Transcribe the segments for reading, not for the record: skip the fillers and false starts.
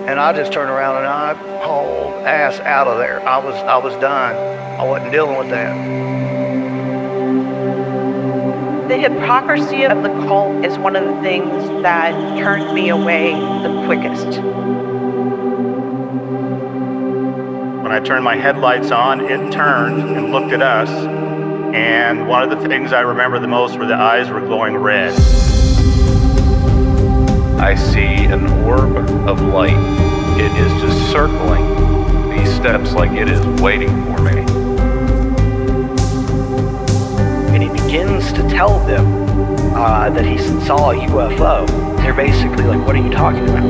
And I just turned around and I hauled ass out of there. I was done. I wasn't dealing with that. The hypocrisy of the cult is one of the things that turned me away the quickest. When I turned my headlights on, it turned and looked at us. And one of the things I remember the most were the eyes were glowing red. I see an orb of light. It is just circling these steps like it is waiting for me. And he begins to tell them that he saw a UFO. They're basically like, what are you talking about?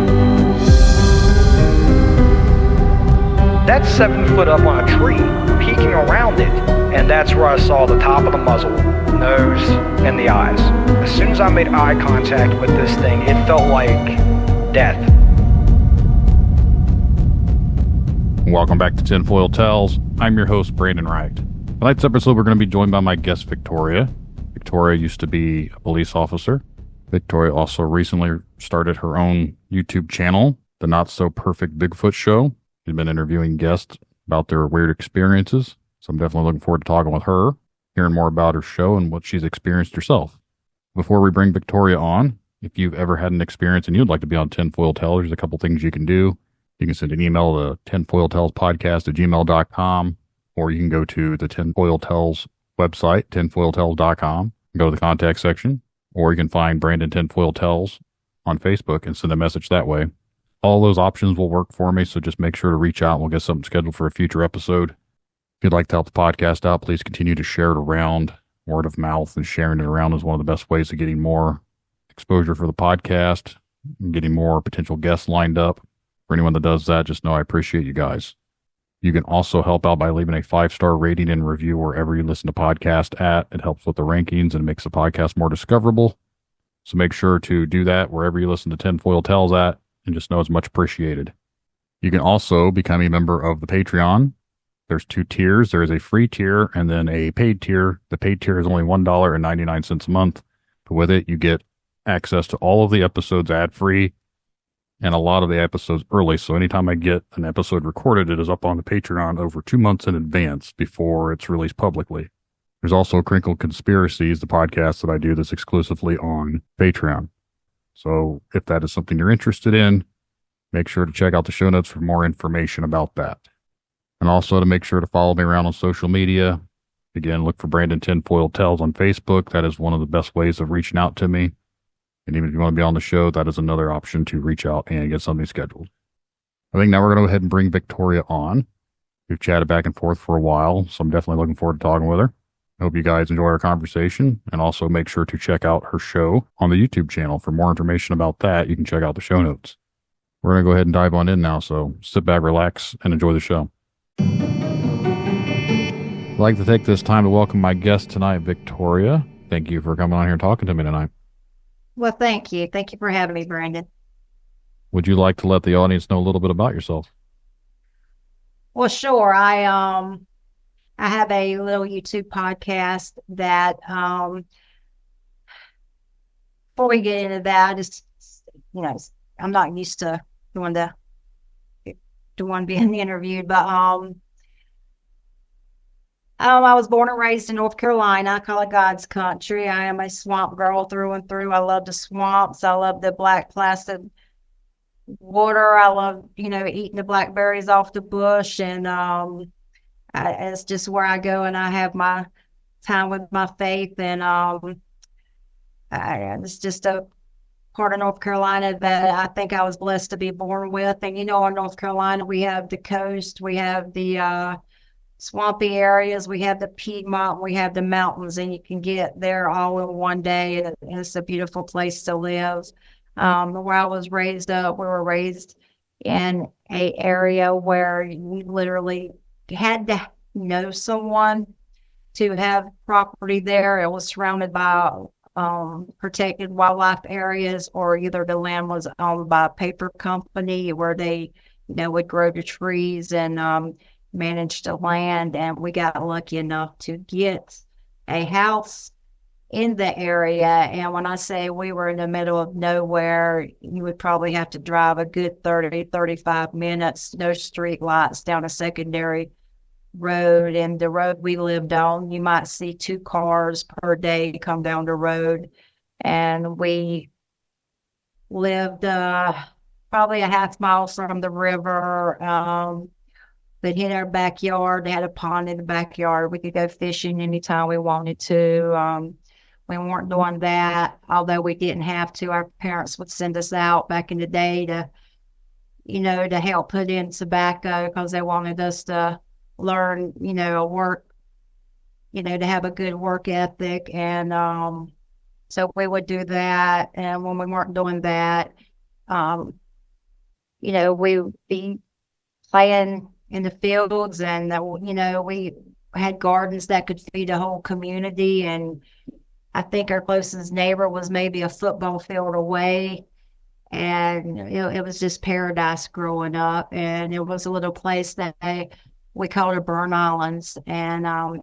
That's 7 foot up on a tree, peeking around it, and that's where I saw the top of the muzzle, nose, and the eyes. As soon as I made eye contact with this thing, it felt like death. Welcome back to Tinfoil Tales. I'm your host, Brandon Wright. Tonight's episode, we're going to be joined by my guest, Victoria. Victoria used to be a police officer. Victoria also recently started her own YouTube channel, the Not So Perfect Bigfoot Show. She's been interviewing guests about their weird experiences. So I'm definitely looking forward to talking with her, hearing more about her show and what she's experienced herself. Before we bring Victoria on, if you've ever had an experience and you'd like to be on Tinfoil Tales, there's a couple things you can do. You can send an email to tinfoiltalespodcast@gmail.com, or you can go to the Tinfoil Tales website, tinfoiltales.com, and go to the contact section, or you can find Brandon Tinfoil Tales on Facebook and send a message that way. All those options will work for me, so just make sure to reach out and we'll get something scheduled for a future episode. If you'd like to help the podcast out, please continue to share it around. Word of mouth and sharing it around is one of the best ways of getting more exposure for the podcast and getting more potential guests lined up. For anyone that does that, just know I appreciate you guys. You can also help out by leaving a 5-star rating and review wherever you listen to podcasts at. It helps with the rankings and makes the podcast more discoverable. So make sure to do that wherever you listen to Tinfoil Tales at, and just know it's much appreciated. You can also become a member of the Patreon. There's 2 tiers. There is a free tier and then a paid tier. The paid tier is only $1.99 a month. But with it, you get access to all of the episodes ad-free and a lot of the episodes early. So anytime I get an episode recorded, it is up on the Patreon over 2 months in advance before it's released publicly. There's also Crinkle Conspiracies, the podcast that I do that's exclusively on Patreon. So if that is something you're interested in, make sure to check out the show notes for more information about that. And also to make sure to follow me around on social media. Again, look for Brandon Tinfoil Tales on Facebook. That is one of the best ways of reaching out to me. And even if you want to be on the show, that is another option to reach out and get something scheduled. I think now we're going to go ahead and bring Victoria on. We've chatted back and forth for a while, so I'm definitely looking forward to talking with her. I hope you guys enjoy our conversation, and also make sure to check out her show on the YouTube channel. For more information about that, you can check out the show notes. We're going to go ahead and dive on in now, so sit back, relax, and enjoy the show. I'd like to take this time to welcome my guest tonight, Victoria. Thank you for coming on here and talking to me tonight. Well, thank you. Thank you for having me, Brandon. Would you like to let the audience know a little bit about yourself? Well, sure. I have a little YouTube podcast that, before we get into that, just, I'm not used to the one being interviewed, but, I was born and raised in North Carolina. I call it God's country. I am a swamp girl through and through. I love the swamps. I love the black placid water. I love, eating the blackberries off the bush. And it's just where I go, and I have my time with my faith. And it's just a part of North Carolina that I think I was blessed to be born with. And, in North Carolina, we have the coast, we have the swampy areas, we have the Piedmont, we have the mountains, and you can get there all in one day. And it's a beautiful place to live. Where I was raised up, we were raised in a area where you literally had to know someone to have property there. It was surrounded by protected wildlife areas, or either the land was owned by a paper company where they, would grow the trees and manage the land. And we got lucky enough to get a house in the area. And when I say we were in the middle of nowhere, you would probably have to drive a good 30, 35 minutes, no street lights, down a secondary road. And the road we lived on, you might see 2 cars per day come down the road. And we lived probably a half mile from the river. But in our backyard, they had a pond in the backyard. We could go fishing anytime we wanted to. We weren't doing that, although we didn't have to. Our parents would send us out back in the day to, to help put in tobacco because they wanted us to learn, work, to have a good work ethic. And so we would do that. And when we weren't doing that, we would be playing in the fields, and we had gardens that could feed a whole community. And I think our closest neighbor was maybe a football field away, and it was just paradise growing up. And it was a little place that we called it Burn Islands. And I'm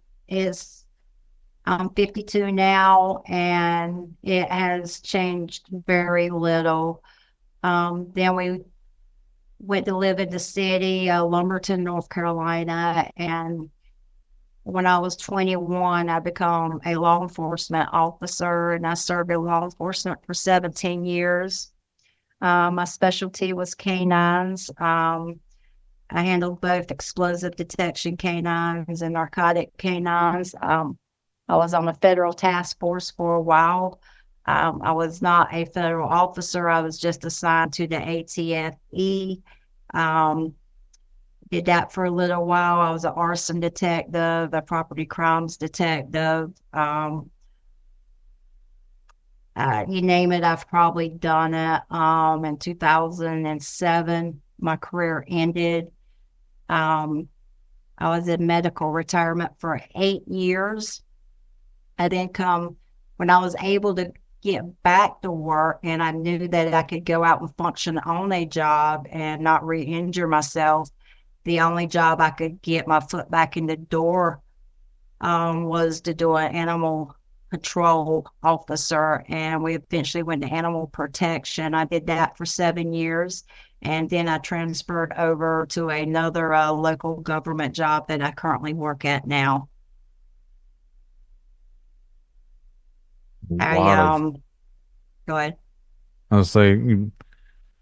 52 now, and it has changed very little. Then we went to live in the city, Lumberton, North Carolina. And when I was 21, I became a law enforcement officer, and I served in law enforcement for 17 years. My specialty was canines. I handled both explosive detection canines and narcotic canines. I was on a federal task force for a while. I was not a federal officer. I was just assigned to the ATFE. Did that for a little while. I was an arson detective, a property crimes detective. You name it, I've probably done it. In 2007, my career ended. I was in medical retirement for 8 years. I then when I was able to get back to work, and I knew that I could go out and function on a job and not re-injure myself. The only job I could get my foot back in the door was to do an animal control officer, and we eventually went to animal protection. I did that for 7 years, and then I transferred over to another local government job that I currently work at now. Go ahead. I was saying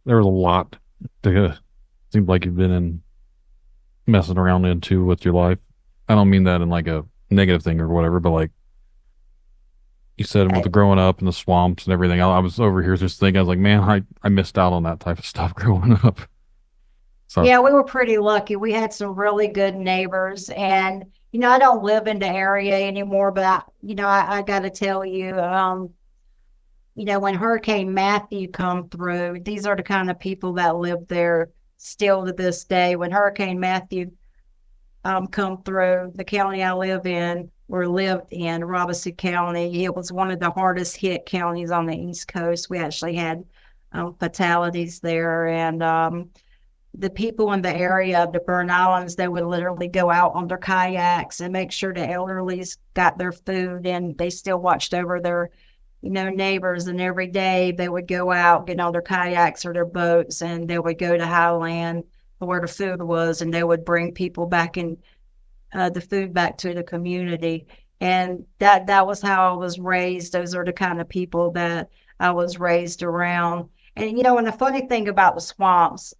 there was a lot to seemed like you've been messing around into with your life. I don't mean that in like a negative thing or whatever, but like you said with the growing up in the swamps and everything. I was over here just thinking, I was like, man, I missed out on that type of stuff growing up. So yeah, we were pretty lucky. We had some really good neighbors, and I don't live in the area anymore, but I got to tell you, when Hurricane Matthew come through, these are the kind of people that live there still to this day. When Hurricane Matthew come through the county I lived in, Robeson County, it was one of the hardest hit counties on the East Coast. We actually had fatalities there, and the people in the area of the Burn Islands, they would literally go out on their kayaks and make sure the elderlies got their food, and they still watched over their, neighbors. And every day they would go out, get on their kayaks or their boats, and they would go to highland where the food was, and they would bring people back in the food back to the community. And that was how I was raised. Those are the kind of people that I was raised around. And, and the funny thing about the swamps,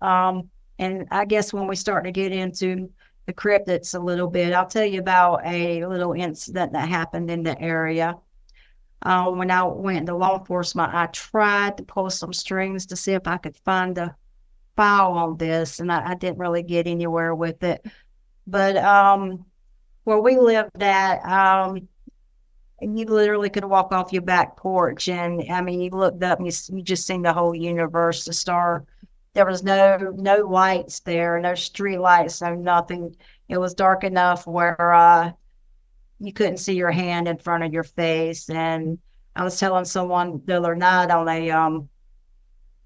and I guess when we start to get into the cryptids a little bit, I'll tell you about a little incident that happened in the area. When I went to law enforcement, I tried to pull some strings to see if I could find a file on this, and I didn't really get anywhere with it. But where we lived at, you literally could walk off your back porch, and you looked up and you just seen the whole universe, the star. There was no lights there, no street lights, no nothing. It was dark enough where you couldn't see your hand in front of your face. And I was telling someone the other night on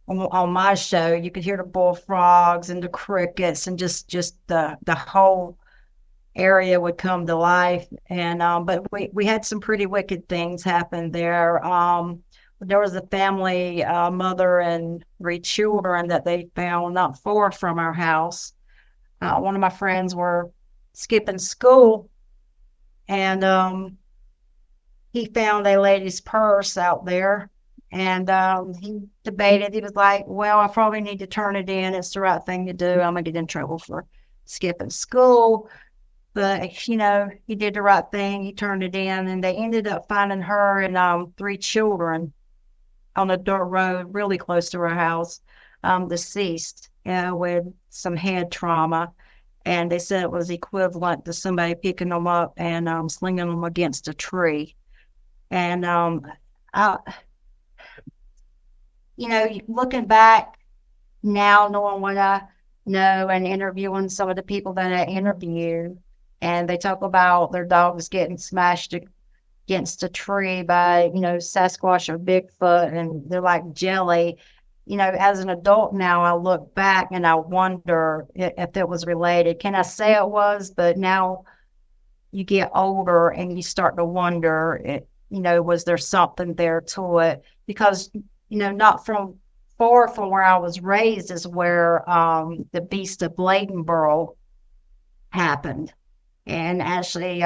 my show, you could hear the bullfrogs and the crickets and just the whole area would come to life. And but we had some pretty wicked things happen there. There was a family, mother and 3 children that they found not far from our house. One of my friends were skipping school, and he found a lady's purse out there. And he debated. He was like, well, I probably need to turn it in. It's the right thing to do. I'm going to get in trouble for skipping school. But, you know, he did the right thing. He turned it in, and they ended up finding her and 3 children on a dirt road really close to her house, deceased, with some head trauma. And they said it was equivalent to somebody picking them up and slinging them against a tree. And, you know, looking back now, knowing what I know and interviewing some of the people that I interviewed, and they talk about their dogs getting smashed against a tree by, you know, Sasquatch or Bigfoot, and they're like jelly. You know, as an adult now, I look back and I wonder if it was related. Can I say it was? But now you get older and you start to wonder, you know, was there something there to it? Because, you know, not far from where I was raised is where the Beast of Bladenboro happened. And actually,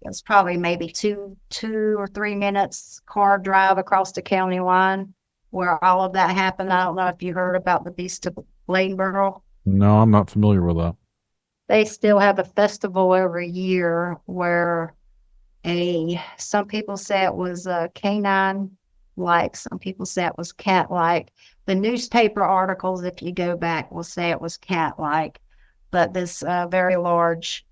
it's probably maybe two or 3 minutes car drive across the county line where all of that happened. I don't know if you heard about the Beast of Bladenboro. No, I'm not familiar with that. They still have a festival every year where some people say it was a canine like, some people say it was cat like. The newspaper articles, if you go back, will say it was cat like. But this very large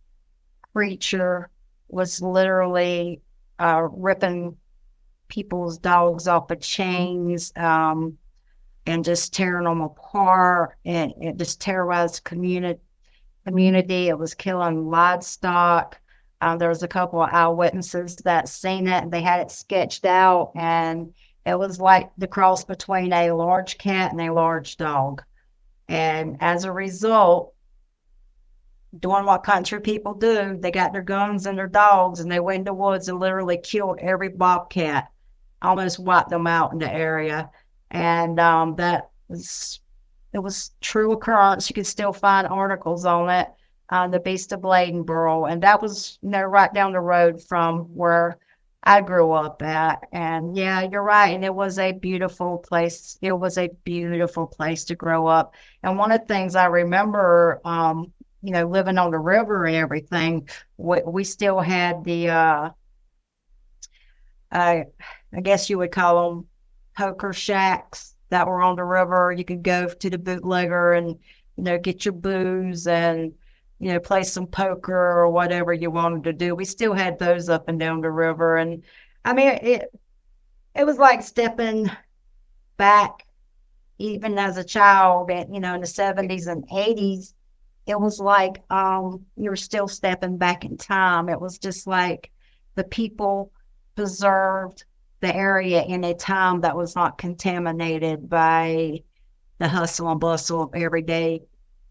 creature was literally ripping people's dogs off of chains and just tearing them apart. And it just terrorized community. It was killing livestock. There was a couple of eyewitnesses that seen it, and they had it sketched out, and it was like the cross between a large cat and a large dog. And as a result, doing what country people do, they got their guns and their dogs, and they went in the woods and literally killed every bobcat, almost wiped them out in the area. And it was true occurrence. You can still find articles on it, the Beast of Bladenboro, and that was, you know, right down the road from where I grew up at. And yeah, you're right. And it was a beautiful place. It was a beautiful place to grow up. And one of the things I remember, you know, living on the river and everything, we still had the, I guess you would call them poker shacks that were on the river. You could go to the bootlegger and, you know, get your booze and, you know, play some poker or whatever you wanted to do. We still had those up and down the river. And I mean, it was like stepping back, even as a child, you know, in the 70s and 80s. It was like you were still stepping back in time. It was just like the people preserved the area in a time that was not contaminated by the hustle and bustle of everyday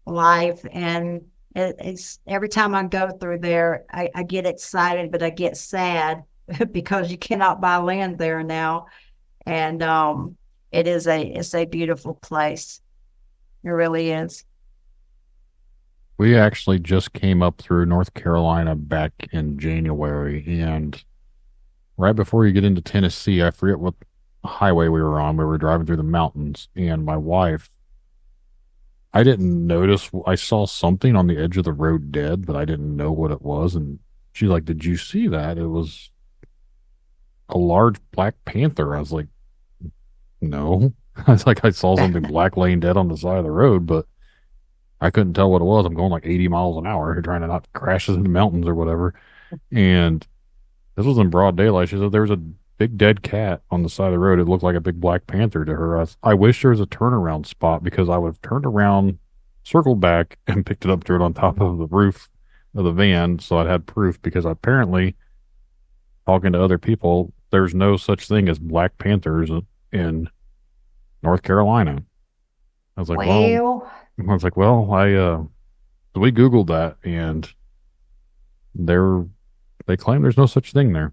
life. And it's every time I go through there, I get excited, but I get sad because you cannot buy land there now. And it's a beautiful place. It really is. We actually just came up through North Carolina back in January, and right before you get into Tennessee, I forget what highway we were on. We were driving through the mountains, and my wife, I didn't notice. I saw something on the edge of the road dead, but I didn't know what it was. And she's like, "Did you see that?" It was a large black panther. I was like, "No." I was like, I saw something black laying dead on the side of the road, but I couldn't tell what it was. I'm going like 80 miles an hour, trying to not crash into the mountains or whatever. And this was in broad daylight. She said there was a big dead cat on the side of the road. It looked like a big black panther to her. I wish there was a turnaround spot, because I would have turned around, circled back, and picked it up, threw it on top of the roof of the van, so I'd had proof, because apparently, talking to other people, there's no such thing as black panthers in North Carolina. I was like, well, So we Googled that, and they claim there's no such thing there.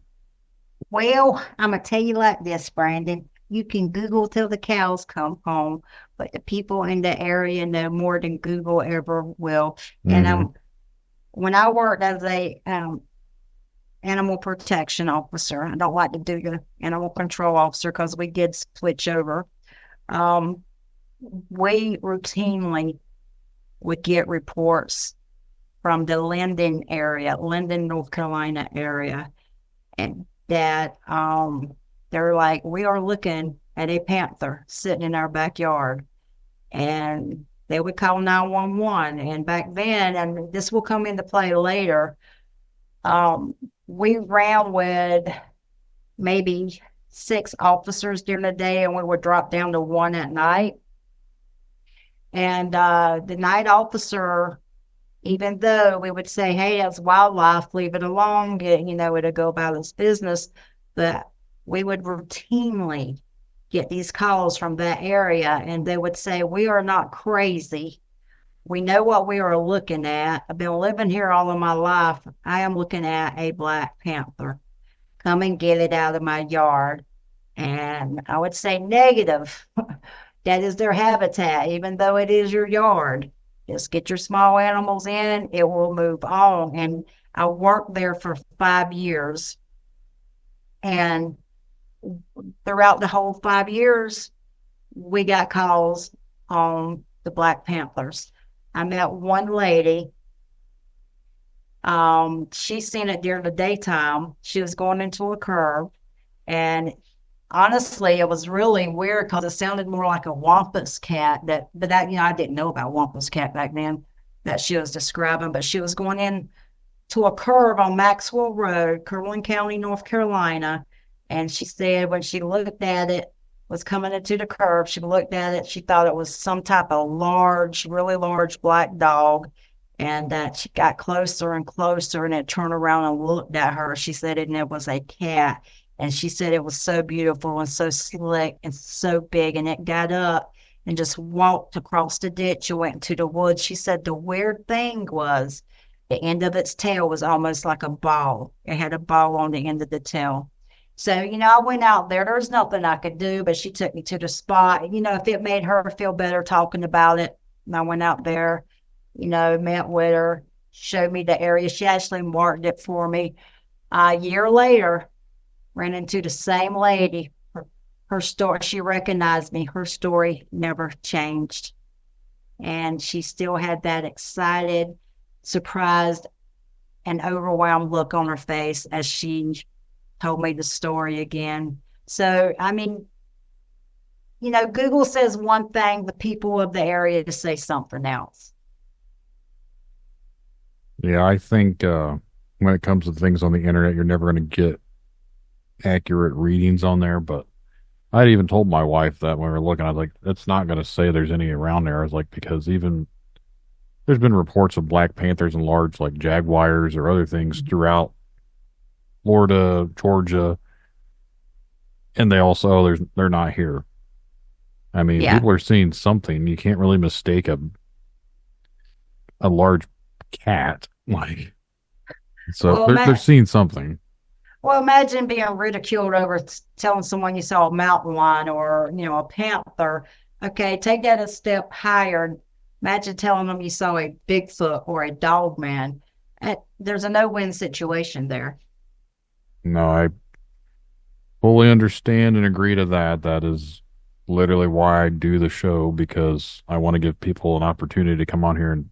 Well, I'm gonna tell you like this, Brandon. You can Google till the cows come home, but the people in the area know more than Google ever will. And Mhm. when I worked as a animal protection officer, I don't like to do the animal control officer because we did switch over. Um, we routinely would get reports from the Linden, North Carolina area, and that they're like, we are looking at a panther sitting in our backyard, and they would call 911. And back then, and this will come into play later, we ran with maybe 6 officers during the day, and we would drop down to 1 at night. And the night officer, even though we would say, hey, that's wildlife, leave it alone, it'll go about its business, but we would routinely get these calls from that area, and they would say, we are not crazy. We know what we are looking at. I've been living here all of my life. I am looking at a black panther. Come and get it out of my yard. And I would say negative. That is their habitat, even though it is your yard. Just get your small animals in, it will move on. And I worked there for 5 years. And throughout the whole 5 years, we got calls on the black panthers. I met one lady. She seen it during the daytime. She was going into a curve, and honestly, it was really weird because it sounded more like a wampus cat. But I didn't know about wampus cat back then that she was describing. But she was going in to a curve on Maxwell Road, Cumberland County, North Carolina, and she said when she looked at it, was coming into the curve, she looked at it, she thought it was some type of large, really large black dog, and that she got closer and closer, and it turned around and looked at her. She said it was a cat, and she said it was so beautiful and so slick and so big, and it got up and just walked across the ditch and went into the woods. She said the weird thing was the end of its tail was almost like a ball. It had a ball on the end of the tail. So, I went out there. There's nothing I could do, but she took me to the spot. If it made her feel better talking about it, and I went out there, met with her, showed me the area. She actually marked it for me. A year later, ran into the same lady. Her story, she recognized me. Her story never changed. And she still had that excited, surprised, and overwhelmed look on her face as she told me the story again. So, Google says one thing, the people of the area to say something else. Yeah, I think when it comes to things on the internet, you're never going to get accurate readings on there. But I'd even told my wife that when we were looking, I was like, it's not going to say there's any around there. I was like, because even there's been reports of black panthers and large like jaguars or other things throughout Florida, Georgia, and they also they're not here. I mean, Yeah. people are seeing something. You can't really mistake a large cat. Like, so Well, they're seeing something. Well, imagine being ridiculed over telling someone you saw a mountain lion or, a panther. Okay, take that a step higher. Imagine telling them you saw a Bigfoot or a Dogman. There's a no-win situation there. No, I fully understand and agree to that. That is literally why I do the show, because I want to give people an opportunity to come on here and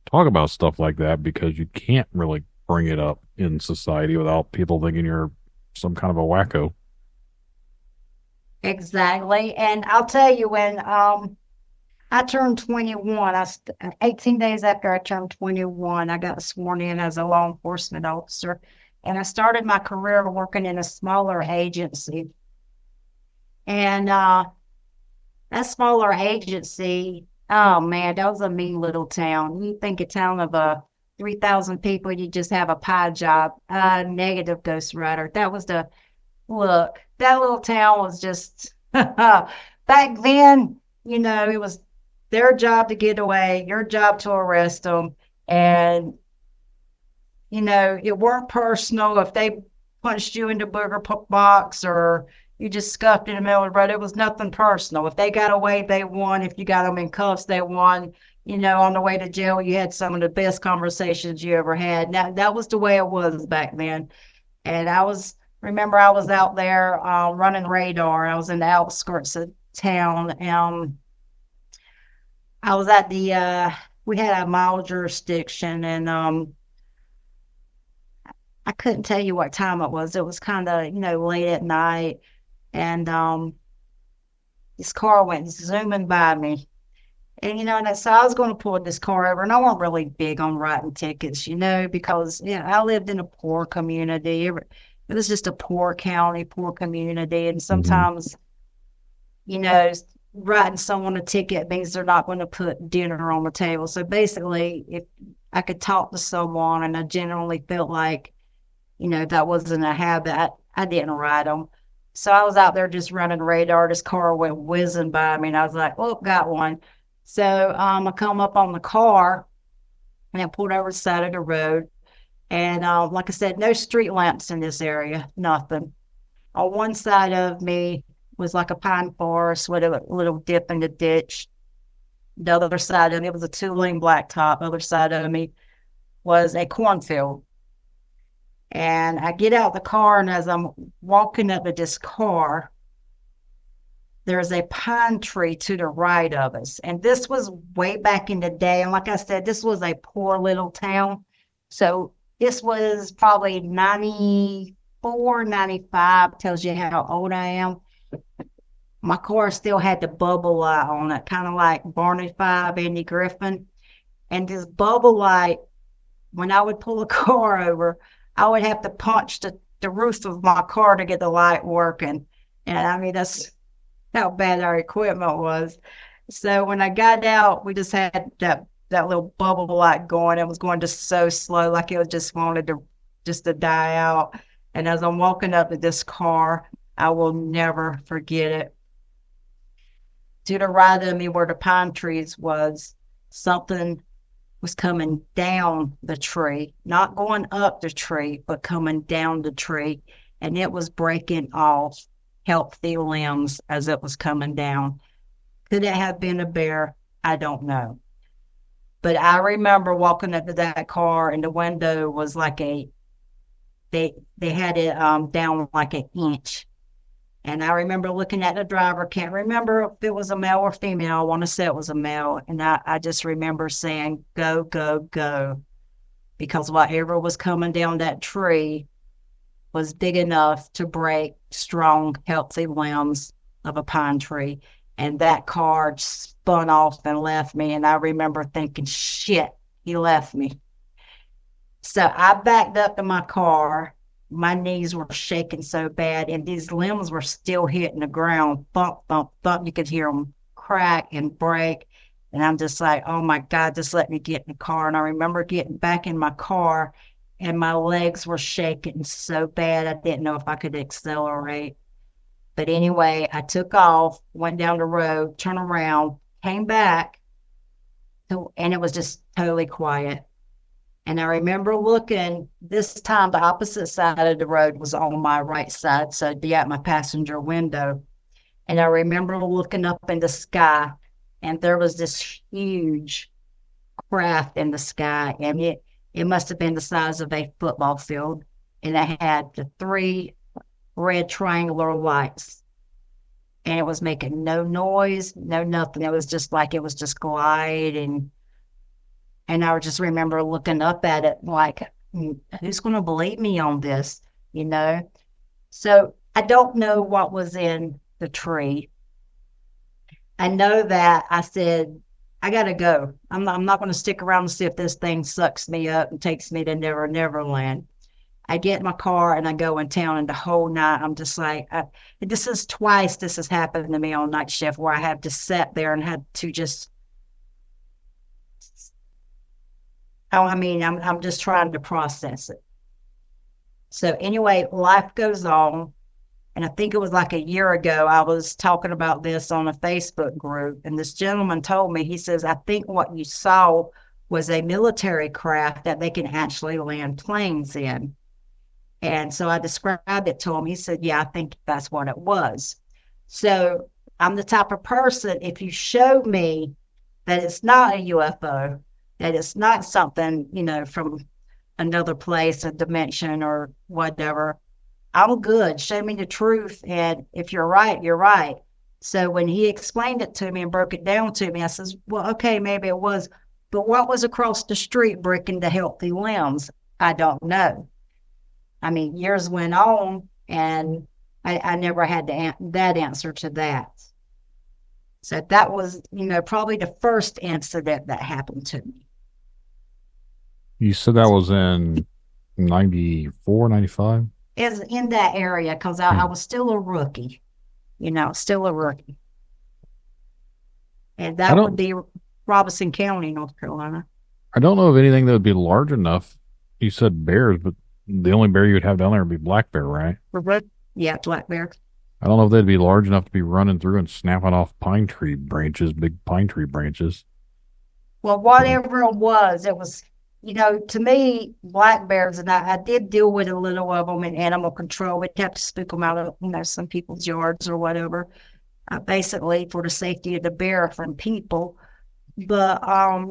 talk about stuff like that, because you can't really bring it up in society without people thinking you're some kind of a wacko. Exactly. And I'll tell you, when I turned 21, 18 days after I turned 21, I got sworn in as a law enforcement officer. And I started my career working in a smaller agency. And that smaller agency, oh man, that was a mean little town. You think a town of 3,000 people, you just have a pie job. Negative, Ghost Rider. Look, that little town was just, back then, it was their job to get away, your job to arrest them. And, it weren't personal. If they punched you in the booger box or you just scuffed in the middle of the road, it was nothing personal. If they got away, they won. If you got them in cuffs, they won. On the way to jail, you had some of the best conversations you ever had. Now, that was the way it was back then. And remember I was out there running radar. I was in the outskirts of town. I was at we had a mild jurisdiction, and I couldn't tell you what time it was. It was kind of, late at night. And this car went zooming by me. And, so I was going to pull this car over, and I wasn't really big on writing tickets, because, I lived in a poor community. It was just a poor county, poor community. And sometimes, writing someone a ticket means they're not going to put dinner on the table. So basically, if I could talk to someone and I genuinely felt like, that wasn't a habit, I didn't write them. So I was out there just running radar. This car went whizzing by me, and I was like, oh, got one. So I come up on the car, and I pulled over the side of the road. And like I said, no street lamps in this area, nothing. On one side of me was like a pine forest with a little dip in the ditch. The other side of it was a 2-lane blacktop. The other side of me was a cornfield. And I get out the car, and as I'm walking up to this car, there's a pine tree to the right of us. And this was way back in the day. And like I said, this was a poor little town. So this was probably 94, 95, tells you how old I am. My car still had the bubble light on it, kind of like Barney Five, Andy Griffin. And this bubble light, when I would pull a car over, I would have to punch the roof of my car to get the light working. And I mean, that's how bad our equipment was. So when I got out, we just had that little bubble light going. It was going just so slow, like it was just wanted to die out. And as I'm walking up to this car, I will never forget it. To the right of me, where the pine trees was, something was coming down the tree, not going up the tree, but coming down the tree. And it was breaking off healthy limbs as it was coming down. Could it have been a bear? I don't know. But I remember walking up to that car, and the window was like they had it down like an inch. And I remember looking at the driver, can't remember if it was a male or female. I want to say it was a male. And I just remember saying, go, go, go. Because whatever was coming down that tree was big enough to break strong, healthy limbs of a pine tree. And that car spun off and left me. And I remember thinking, shit, he left me. So I backed up to my car. My knees were shaking so bad, and these limbs were still hitting the ground. Bump, bump, bump. You could hear them crack and break. And I'm just like, oh my God, just let me get in the car. And I remember getting back in my car, and my legs were shaking so bad I didn't know if I could accelerate. But anyway, I took off, went down the road, turned around, came back, and it was just totally quiet. And I remember looking, this time the opposite side of the road was on my right side, so I'd be at my passenger window. And I remember looking up in the sky, and there was this huge craft in the sky, and it must have been the size of a football field. And it had the 3 red triangular lights. And it was making no noise, no nothing. It was just like it was just gliding. And I just remember looking up at it like, who's going to believe me on this, So I don't know what was in the tree. I know that I said, I got to go. I'm not going to stick around and see if this thing sucks me up and takes me to Never Never Land. I get in my car and I go in town, and the whole night I'm just like, this is twice this has happened to me on night shift, where I have to sit there and had to just, I'm just trying to process it. So anyway, life goes on. And I think it was like a year ago, I was talking about this on a Facebook group. And this gentleman told me, he says, I think what you saw was a military craft that they can actually land planes in. And so I described it to him. He said, yeah, I think that's what it was. So I'm the type of person, if you show me that it's not a UFO, that it's not something, from another place, a dimension or whatever, I'm good. Show me the truth. And if you're right, you're right. So when he explained it to me and broke it down to me, I says, well, okay, maybe it was. But what was across the street breaking the healthy limbs? I don't know. I mean, years went on, and I never had that answer to that. So that was, probably the first incident that happened to me. You said that was in 94, 95? Is in that area because I was still a rookie, still a rookie. And that would be Robeson County, North Carolina. I don't know of anything that would be large enough. You said bears, but the only bear you would have down there would be black bear, right? Yeah, black bear. I don't know if they'd be large enough to be running through and snapping off big pine tree branches. Well, whatever it was, to me, black bears, and I did deal with a little of them in animal control. We'd have to spook them out of, some people's yards or whatever, basically for the safety of the bear from people. But I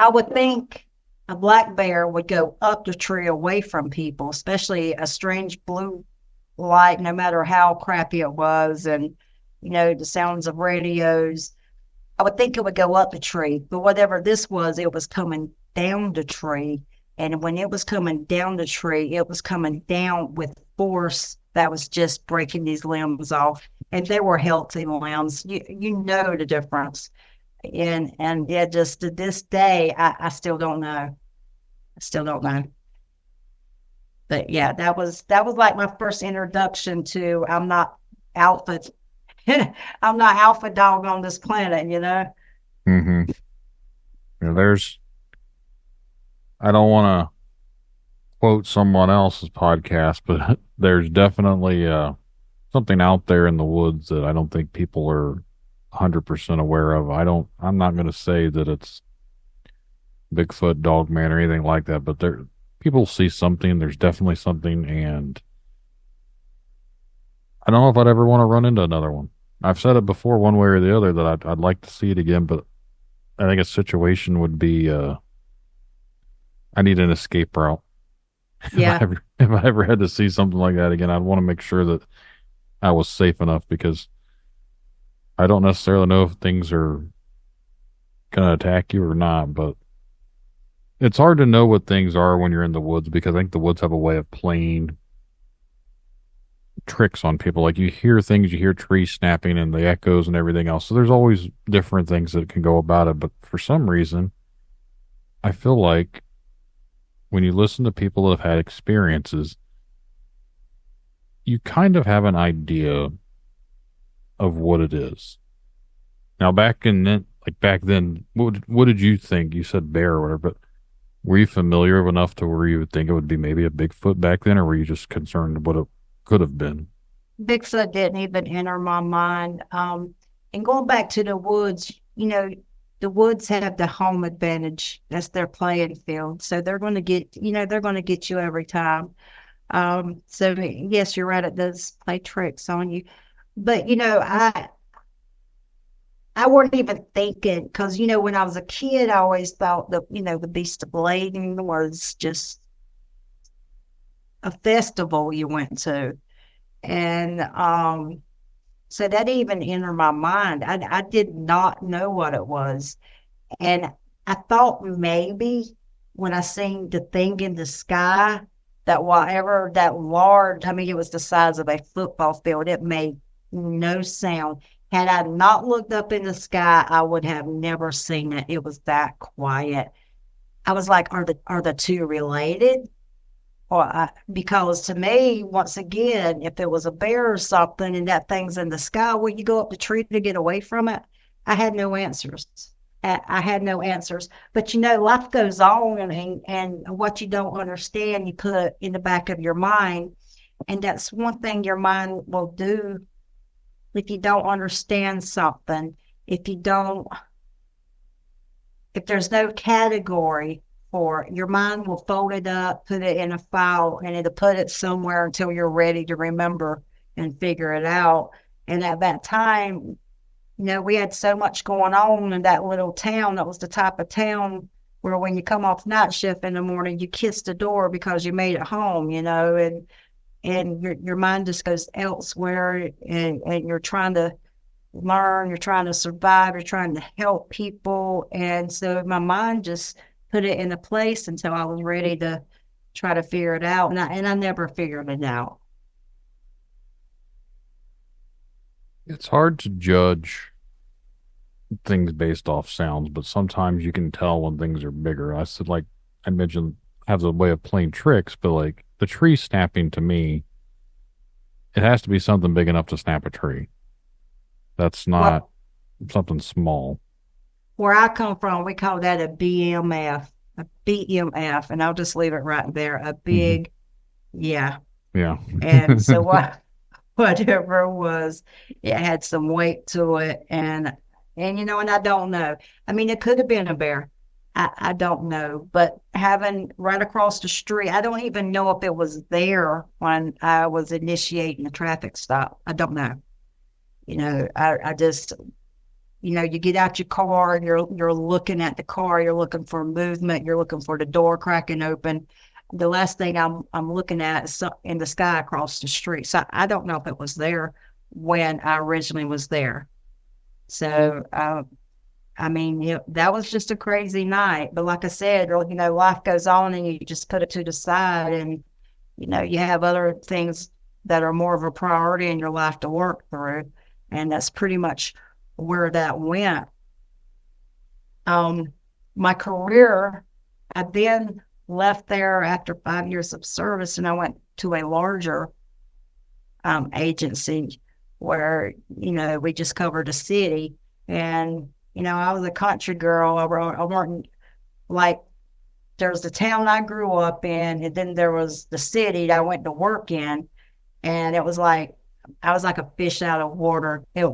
would think a black bear would go up the tree away from people, especially a strange blue light, no matter how crappy it was, and, the sounds of radios. I would think it would go up the tree, but whatever this was, it was coming down the tree. And when it was coming down the tree, it was coming down with force that was just breaking these limbs off. And they were healthy limbs. You know the difference. And yeah, just to this day, I still don't know. I still don't know. But yeah, that was like my first introduction to I'm not alpha I'm not alpha dog on this planet, Mm-hmm. I don't want to quote someone else's podcast, but there's definitely something out there in the woods that I don't think people are 100% aware of. I'm not going to say that it's Bigfoot, Dogman, or anything like that, but people see something. There's definitely something, and I don't know if I'd ever want to run into another one. I've said it before one way or the other that I'd like to see it again, but I think a situation would be I need an escape route. Yeah. If I ever had to see something like that again, I'd want to make sure that I was safe enough, because I don't necessarily know if things are going to attack you or not, but it's hard to know what things are when you're in the woods, because I think the woods have a way of playing tricks on people. Like, you hear things, you hear trees snapping and the echoes and everything else. So there's always different things that can go about it. But for some reason, I feel like when you listen to people that have had experiences, you kind of have an idea of what it is. Now, back then, what did you think? You said bear or whatever, but were you familiar enough to where you would think it would be maybe a Bigfoot back then, or were you just concerned what it could have been? Bigfoot didn't even enter my mind. And going back to the woods, the woods have the home advantage. That's their playing field. So they're going to get you every time. So yes, you're right. It does play tricks on you. But, I wasn't even thinking, because, when I was a kid, I always thought that, the Beast of Blading was just a festival you went to. And so that even entered my mind. I did not know what it was. And I thought maybe when I seen the thing in the sky, that whatever that large, it was the size of a football field, it made no sound. Had I not looked up in the sky, I would have never seen it. It was that quiet. I was like, are the two related? Because to me, once again, if it was a bear or something and that thing's in the sky, will you go up the tree to get away from it? I had no answers. I had no answers. But life goes on, and what you don't understand, you put in the back of your mind. And that's one thing your mind will do if you don't understand something. If if there's no category for it, your mind will fold it up, put it in a file, and it'll put it somewhere until you're ready to remember and figure it out. And at that time, we had so much going on in that little town. That was the type of town where when you come off night shift in the morning, you kiss the door because you made it home, and your mind just goes elsewhere, and you're trying to learn, you're trying to survive, you're trying to help people. And so my mind just put it in a place until I was ready to try to figure it out. And I never figured it out. It's hard to judge things based off sounds, but sometimes you can tell when things are bigger. I said, like I mentioned, has a way of playing tricks, but like the tree snapping to me, it has to be something big enough to snap a tree. That's not something small. Where I come from, we call that a BMF, and I'll just leave it right there. A big, yeah. Yeah. And so whatever it was, it had some weight to it, and and I don't know. I mean, it could have been a bear. I don't know, but having right across the street, I don't even know if it was there when I was initiating the traffic stop. I don't know. I just, you get out your car and you're looking at the car, you're looking for movement, you're looking for the door cracking open. The last thing I'm looking at is in the sky across the street. So I don't know if it was there when I originally was there. So, I mean, that was just a crazy night. But like I said, life goes on and you just put it to the side, and, you have other things that are more of a priority in your life to work through. And that's pretty much where that went. My career, I then left there after 5 years of service, and I went to a larger agency where, we just covered a city. And, I was a country girl. I weren't like, there's the town I grew up in, and then there was the city that I went to work in. And it was like, I was like a fish out of water. It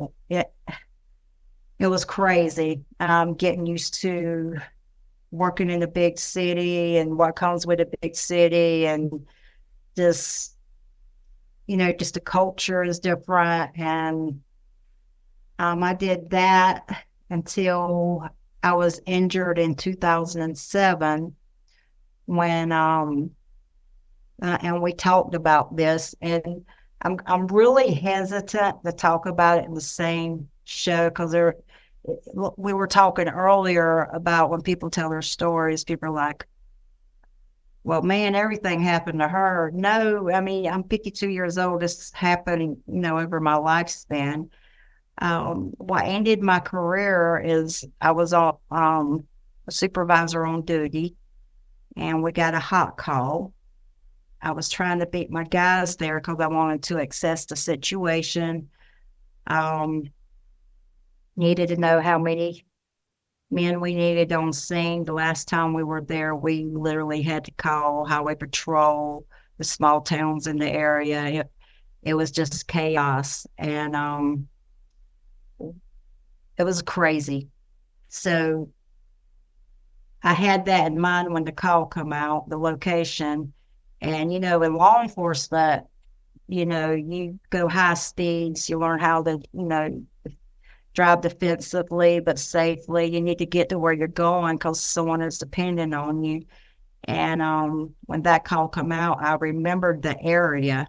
was crazy. Getting used to working in a big city and what comes with a big city, and just, just the culture is different. And I did that until I was injured in 2007 when, and we talked about this, and I'm really hesitant to talk about it in the same show because we were talking earlier about when people tell their stories, people are like, well, man, everything happened to her. No, I mean, I'm 52 years old. This happened, over my lifespan. What ended my career is I was a supervisor on duty, and we got a hot call. I was trying to beat my guys there because I wanted to assess the situation. Needed to know how many men we needed on scene. The last time we were there, we literally had to call highway patrol, the small towns in the area. It was just chaos, and it was crazy. So I had that in mind when the call come out, the location. And, in law enforcement, you go high speeds, you learn how to, drive defensively but safely. You need to get to where you're going because someone is depending on you. And when that call come out, I remembered the area,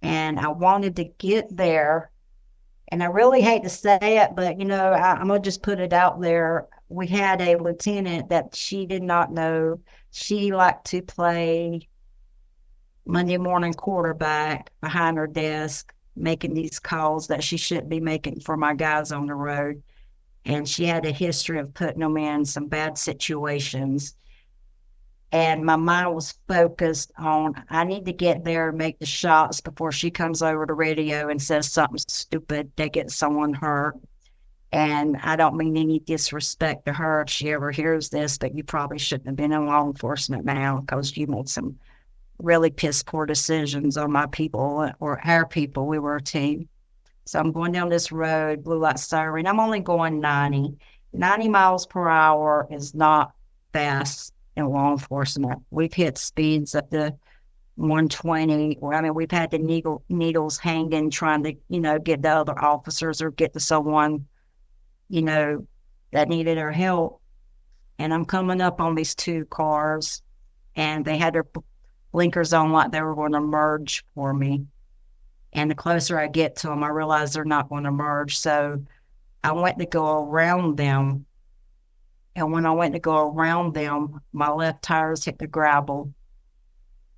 and I wanted to get there. And I really hate to say it, but, I'm going to just put it out there. We had a lieutenant that she did not know. She liked to play Monday morning quarterback behind her desk, making these calls that she shouldn't be making for my guys on the road. And she had a history of putting them in some bad situations. And my mind was focused on, I need to get there and make the shots before she comes over the radio and says something stupid that gets someone hurt. And I don't mean any disrespect to her if she ever hears this, but you probably shouldn't have been in law enforcement now because you made some really piss poor decisions on my people or our people. We were a team. So I'm going down this road, blue light siren. I'm only going 90. 90 miles per hour is not fast in law enforcement. We've hit speeds up to 120. I mean, we've had the needles hanging trying to, get the other officers or get to someone, that needed our help. And I'm coming up on these two cars, and they had their blinkers on like they were going to merge for me. And the closer I get to them, I realize they're not going to merge. So I went to go around them. And when I went to go around them, my left tires hit the gravel.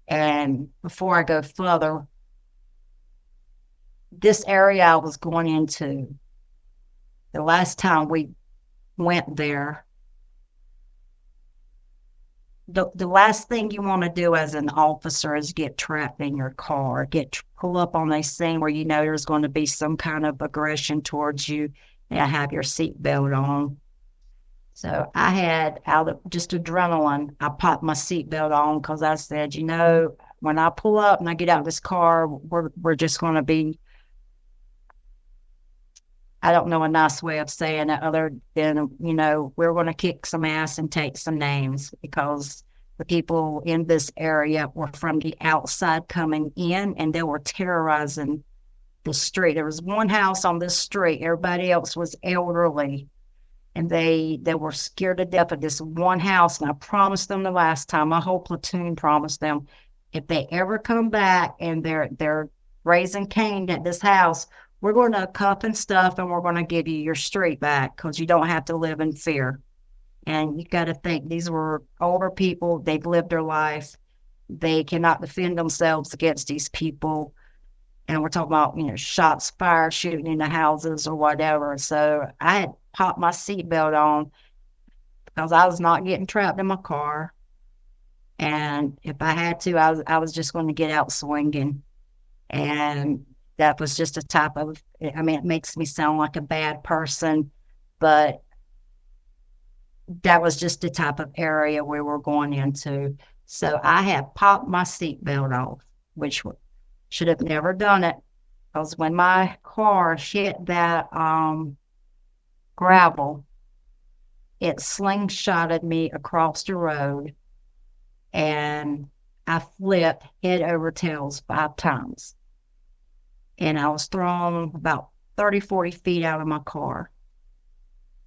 And before I go further, this area I was going into, the last time we went there, the last thing you want to do as an officer is get trapped in your car, pull up on a scene where there's going to be some kind of aggression towards you, and have your seatbelt on. So I had, out of just adrenaline, I popped my seatbelt on because I said, when I pull up and I get out of this car, we're just going to be, I don't know a nice way of saying it other than, we're going to kick some ass and take some names, because the people in this area were from the outside coming in, and they were terrorizing the street. There was one house on this street. Everybody else was elderly, and they were scared to death of this one house. And I promised them the last time, my whole platoon promised them, if they ever come back and they're raising Cain at this house, we're going to cuff and stuff, and we're going to give you your street back, because you don't have to live in fear. And you got to think, these were older people. They've lived their life. They cannot defend themselves against these people. And we're talking about, shots fired, shooting in the houses or whatever. So I had popped my seatbelt on because I was not getting trapped in my car. And if I had to, I was just going to get out swinging. And that was just a type of, it makes me sound like a bad person, but that was just the type of area we were going into. So I had popped my seatbelt off, which should have never done it, because when my car hit that gravel, it slingshotted me across the road, and I flipped head over tails 5 times. And I was thrown about 30, 40 feet out of my car.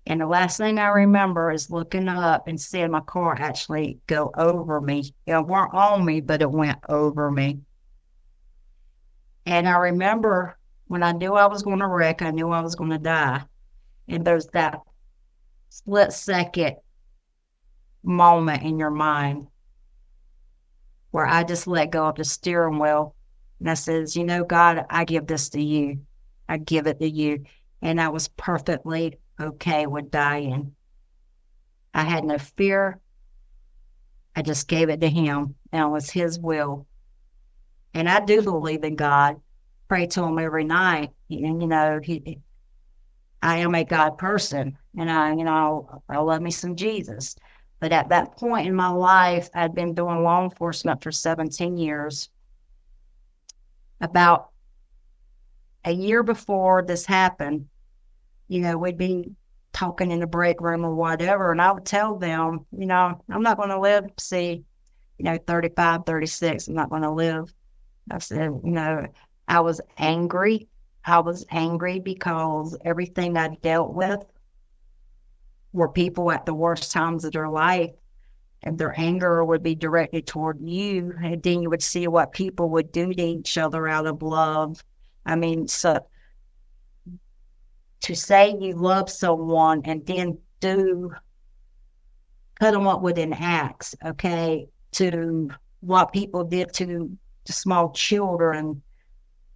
And the last thing I remember is looking up and seeing my car actually go over me. It weren't on me, but it went over me. And I remember when I knew I was going to wreck, I knew I was going to die. And there's that split second moment in your mind where I just let go of the steering wheel. And I says, God, I give this to you. I give it to you. And I was perfectly okay with dying. I had no fear. I just gave it to him, and it was his will. And I do believe in God. Pray to him every night. And, I am a God person, and I love me some Jesus. But at that point in my life, I'd been doing law enforcement for 17 years. About a year before this happened, we'd be talking in the break room or whatever, and I would tell them, I'm not going to live to see, 35, 36. I'm not going to live. I said, I was angry. I was angry because everything I dealt with were people at the worst times of their life, and their anger would be directed toward you. And then you would see what people would do to each other out of love. So to say you love someone and then cut them up with an axe, okay, to what people did to small children,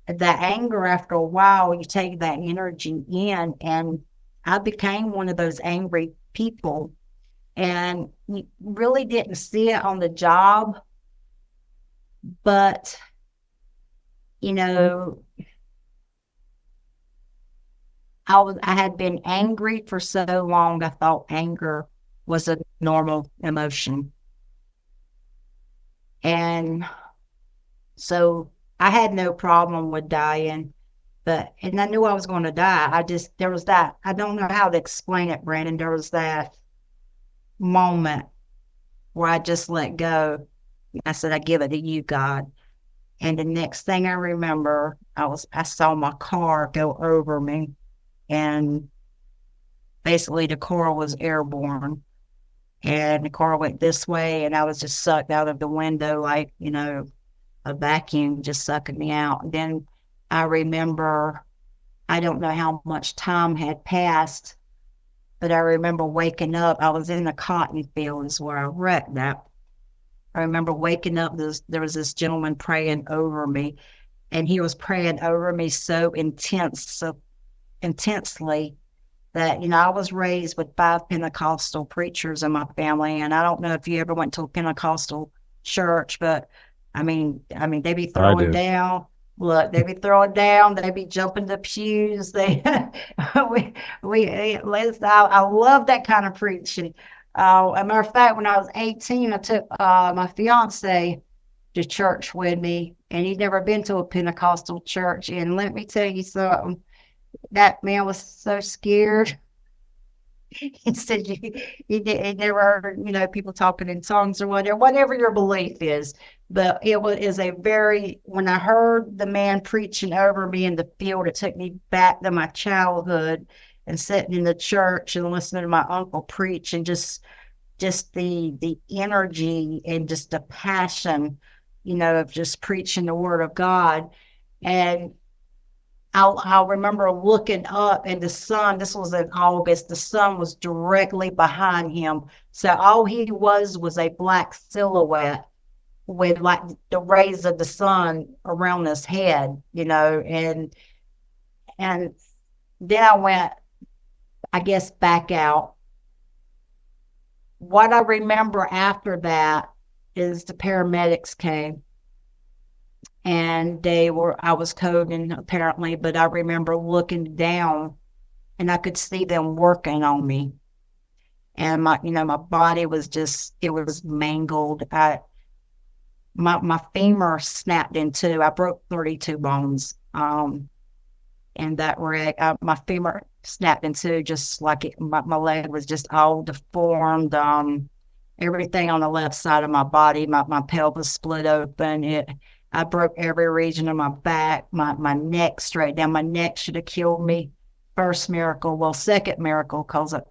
that anger, after a while, you take that energy in, and I became one of those angry people, and you really didn't see it on the job, but, I had been angry for so long, I thought anger was a normal emotion. And so I had no problem with dying, And I knew I was going to die. There was that, I don't know how to explain it, Brandon. There was that moment where I just let go. I said, I give it to you, God. And the next thing I remember, I saw my car go over me, and basically the car was airborne, and the car went this way, and I was just sucked out of the window like, a vacuum just sucking me out. And then I remember, I don't know how much time had passed, but I remember waking up. I was in the cotton fields where I wrecked that. I remember waking up, there was this gentleman praying over me, and he was praying over me so intensely that, I was raised with 5 Pentecostal preachers in my family. And I don't know if you ever went to a Pentecostal church, but I mean, they be throwing down. Look, they be throwing down. They be jumping the pews. I love that kind of preaching. As a matter of fact, when I was 18, I took my fiance to church with me, and he'd never been to a Pentecostal church. And let me tell you something, that man was so scared. He said he never heard, people talking in tongues or whatever your belief is. But when I heard the man preaching over me in the field, it took me back to my childhood and sitting in the church and listening to my uncle preach, and just the energy and just the passion, of just preaching the word of God. And I'll remember looking up, and the sun, this was in August, the sun was directly behind him. So all he was a black silhouette with like the rays of the sun around his head, and then I went, I guess, back out. What I remember after that is the paramedics came, and I was coding apparently, but I remember looking down, and I could see them working on me. And my body was it was mangled. My femur snapped in two. I broke 32 bones. And that wreck, my femur snapped in two, just like my leg was just all deformed. Everything on the left side of my body, my pelvis split open. I broke every region of my back, my neck straight down. My neck should have killed me. First miracle, well, second miracle, because I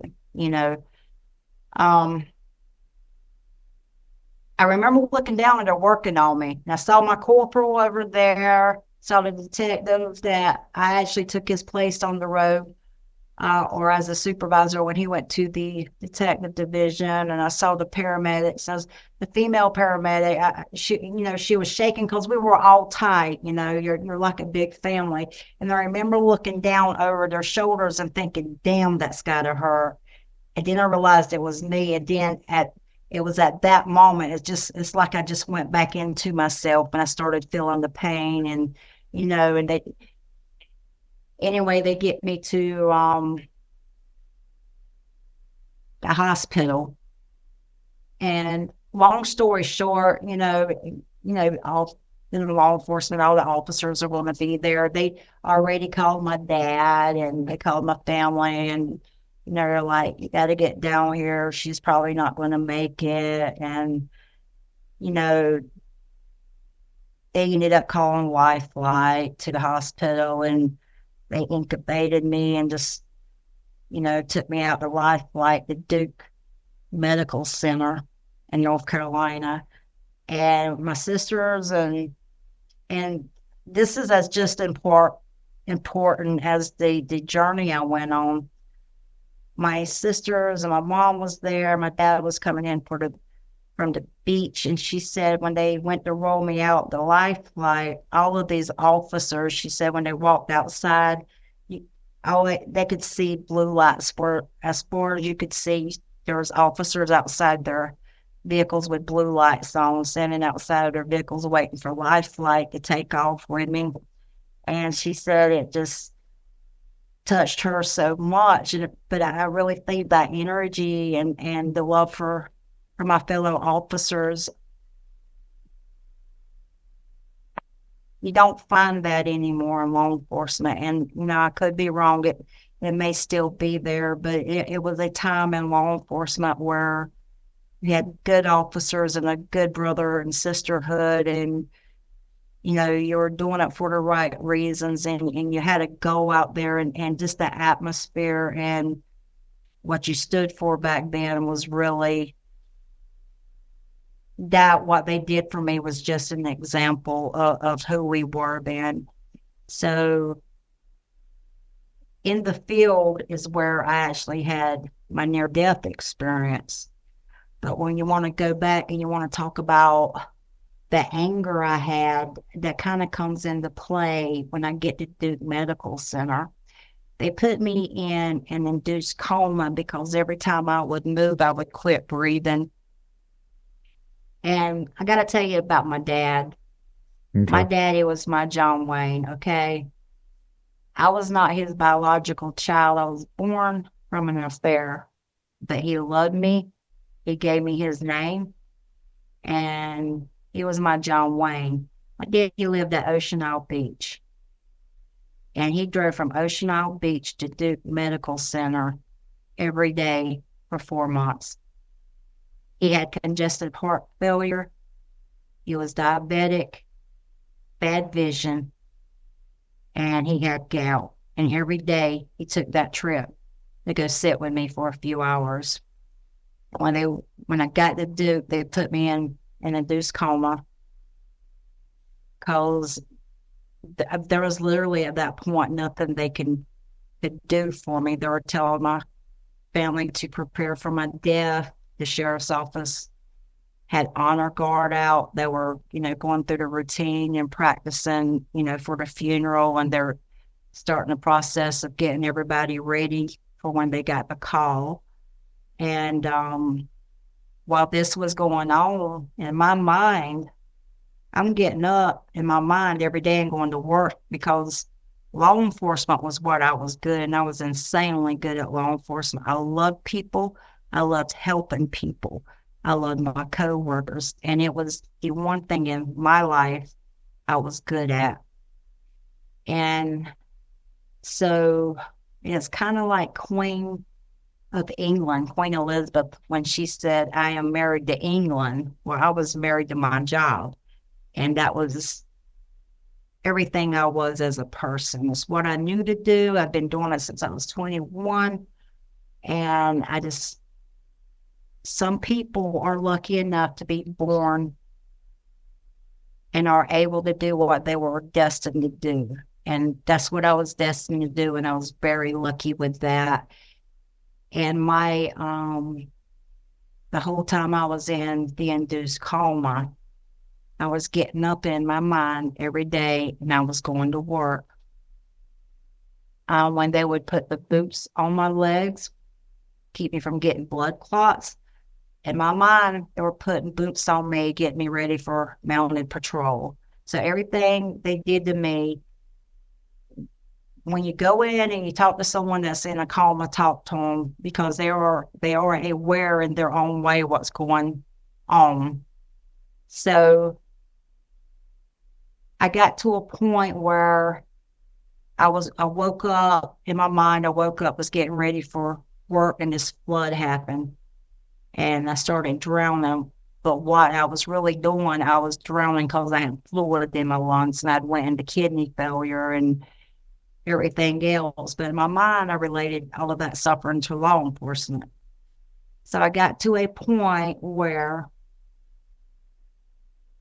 remember looking down and they're working on me. And I saw my corporal over there, saw the detective that I actually took his place on the road, or as a supervisor when he went to the detective division. And I saw the paramedics. The female paramedic, she was shaking because we were all tight. You're like a big family. And I remember looking down over their shoulders and thinking, damn, that's gotta hurt. And then I realized it was me. And then it was at that moment, it's like I just went back into myself, and I started feeling the pain, and they get me to the hospital. And long story short, all law enforcement, all the officers are going to be there. They already called my dad, and they called my family, and they're like, you got to get down here. She's probably not going to make it. And, they ended up calling Lifeline to the hospital, and they intubated me and just, took me out to Lifeline, the Duke Medical Center in North Carolina. And my sisters, and this is as just important as the journey I went on. My sisters and my mom was there. My dad was coming in from the beach, and she said when they went to roll me out the life flight, all of these officers, she said when they walked outside, they could see blue lights. As far as you could see, there was officers outside their vehicles with blue lights on, standing outside of their vehicles waiting for life flight to take off with me. And she said it just touched her so much, but I really think that energy and the love for my fellow officers You don't find that anymore in law enforcement. And, I could be wrong. It may still be there, but it was a time in law enforcement where you had good officers and a good brother and sisterhood, and you were doing it for the right reasons, and you had to go out there, and just the atmosphere and what you stood for back then was really that. What they did for me was just an example of who we were then. So in the field is where I actually had my near-death experience. But when you want to go back and you want to talk about the anger I had, that kind of comes into play when I get to Duke Medical Center. They put me in an induced coma because every time I would move, I would quit breathing. And I got to tell you about my dad. Okay. My daddy was my John Wayne, okay? I was not his biological child. I was born from an affair, but he loved me. He gave me his name, and he was my John Wayne. My dad, he lived at Ocean Isle Beach, and he drove from Ocean Isle Beach to Duke Medical Center every day for 4 months. He had congestive heart failure. He was diabetic, bad vision, and he had gout. And every day he took that trip to go sit with me for a few hours. When I got to Duke, they put me in an induced coma because there was literally at that point nothing they could do for me. They were telling my family to prepare for my death. The sheriff's office had honor guard out. They were, going through the routine and practicing, for the funeral, and they're starting the process of getting everybody ready for when they got the call. And while this was going on in my mind, I'm getting up in my mind every day and going to work because law enforcement was what I was good, and I was insanely good at law enforcement. I loved people. I loved helping people. I loved my coworkers, and it was the one thing in my life I was good at. And so it's kind of like Queen of England, Queen Elizabeth, when she said, "I am married to England." Well, I was married to my job. And that was everything I was as a person. It's what I knew to do. I've been doing it since I was 21. And some people are lucky enough to be born and are able to do what they were destined to do. And that's what I was destined to do. And I was very lucky with that. And the whole time I was in the induced coma, I was getting up in my mind every day and I was going to work. When they would put the boots on my legs, keep me from getting blood clots, in my mind, they were putting boots on me, getting me ready for mounted patrol. So everything they did to me, when you go in and you talk to someone that's in a coma, talk to them because they are aware in their own way what's going on. So I got to a point where I woke up in my mind. I woke up, was getting ready for work, and this flood happened, and I started drowning. But what I was really doing, I was drowning because I had fluid in my lungs, and I'd went into kidney failure and everything else. But in my mind, I related all of that suffering to law enforcement. So I got to a point where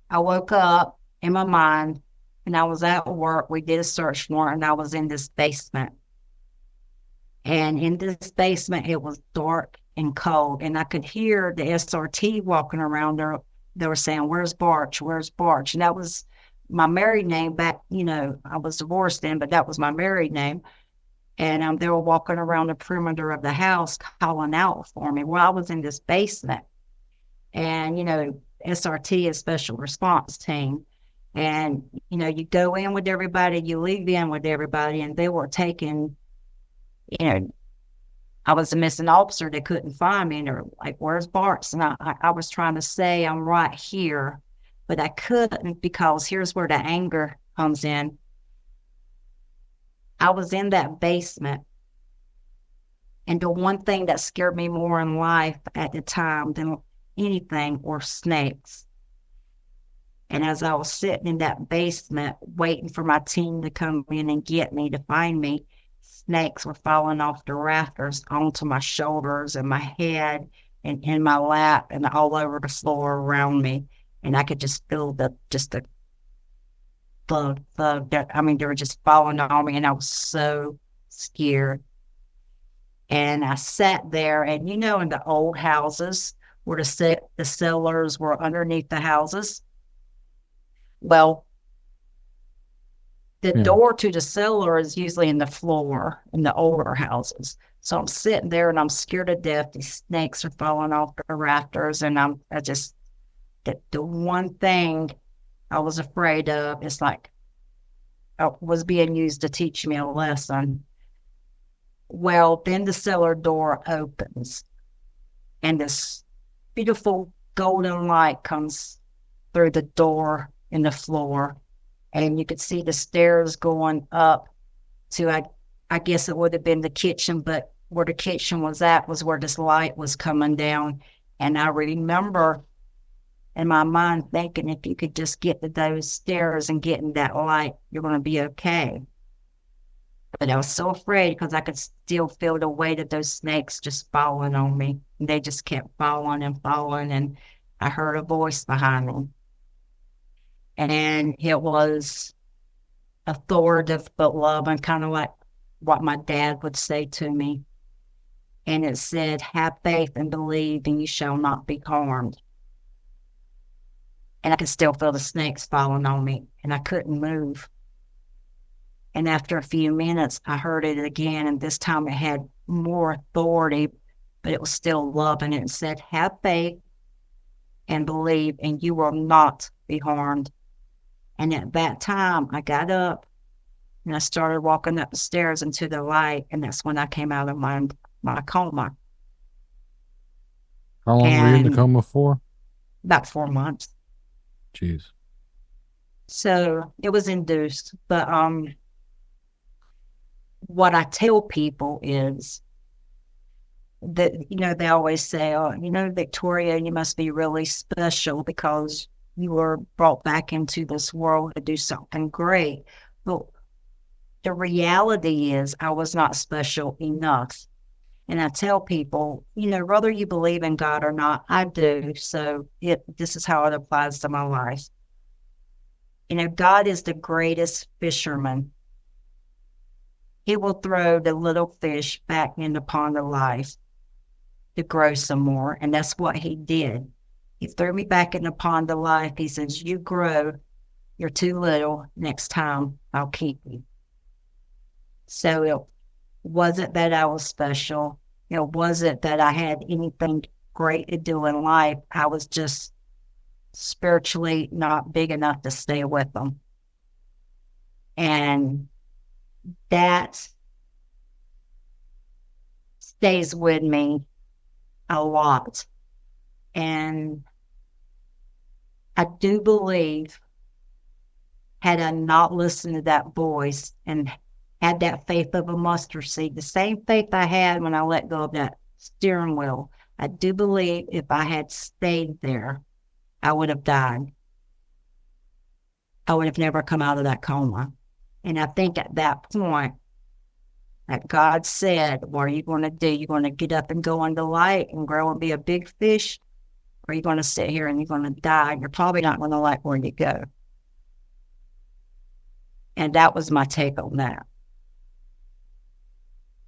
I woke up in my mind, and I was at work. We did a search warrant, and I was in this basement. And in this basement, it was dark and cold, and I could hear the SRT walking around there. They were saying, "Where's Barch? Where's Barch?" And that was my married name back, I was divorced then, but that was my married name. And they were walking around the perimeter of the house calling out for me. Well, I was in this basement, and, SRT is Special Response Team. And, you go in with everybody, you leave in with everybody, and they were taking, I was a missing officer. They couldn't find me, and they're like, "Where's Bart's?" And I was trying to say, "I'm right here," but I couldn't, because here's where the anger comes in. I was in that basement, and the one thing that scared me more in life at the time than anything were snakes. And as I was sitting in that basement waiting for my team to come in and get me, to find me, snakes were falling off the rafters onto my shoulders and my head and in my lap and all over the floor around me. And I could just feel the thud. I mean, they were just falling on me, and I was so scared. And I sat there, and in the old houses where the cellars were underneath the houses, well, the door to the cellar is usually in the floor in the older houses. So I'm sitting there and I'm scared to death. These snakes are falling off the rafters, and the one thing I was afraid of is like I was being used to teach me a lesson. Well, then the cellar door opens, and this beautiful golden light comes through the door in the floor, and you could see the stairs going up to, I guess it would have been the kitchen, but where the kitchen was at was where this light was coming down. And I remember in my mind thinking, if you could just get to those stairs and get in that light, you're going to be okay. But I was so afraid because I could still feel the weight of those snakes just falling on me. And they just kept falling and falling, and I heard a voice behind me. And it was authoritative but loving, kind of like what my dad would say to me. And it said, "Have faith and believe, and you shall not be harmed." And I could still feel the snakes falling on me, and I couldn't move. And after a few minutes, I heard it again, and this time it had more authority, but it was still loving. And it said, "Have faith and believe, and you will not be harmed." And at that time, I got up and I started walking up the stairs into the light, and that's when I came out of my coma. How long were you in the coma for? About 4 months. Jeez. So it was induced. But what I tell people is that, they always say, "Oh, Victoria, you must be really special because you were brought back into this world to do something great." Well, the reality is I was not special enough. And I tell people, whether you believe in God or not, I do. So this is how it applies to my life. God is the greatest fisherman. He will throw the little fish back in the pond of life to grow some more. And that's what he did. He threw me back in the pond of life. He says, "You grow. You're too little. Next time, I'll keep you." So it wasn't that I was special. It wasn't that I had anything great to do in life. I was just spiritually not big enough to stay with them. And that stays with me a lot. And I do believe, had I not listened to that voice and had that faith of a mustard seed, the same faith I had when I let go of that steering wheel, I do believe if I had stayed there, I would have died. I would have never come out of that coma. And I think at that point, that God said, "What are you going to do? You're going to get up and go in the light and grow and be a big fish? Or are you going to sit here and you're going to die? You're probably not going to like where you go." And that was my take on that.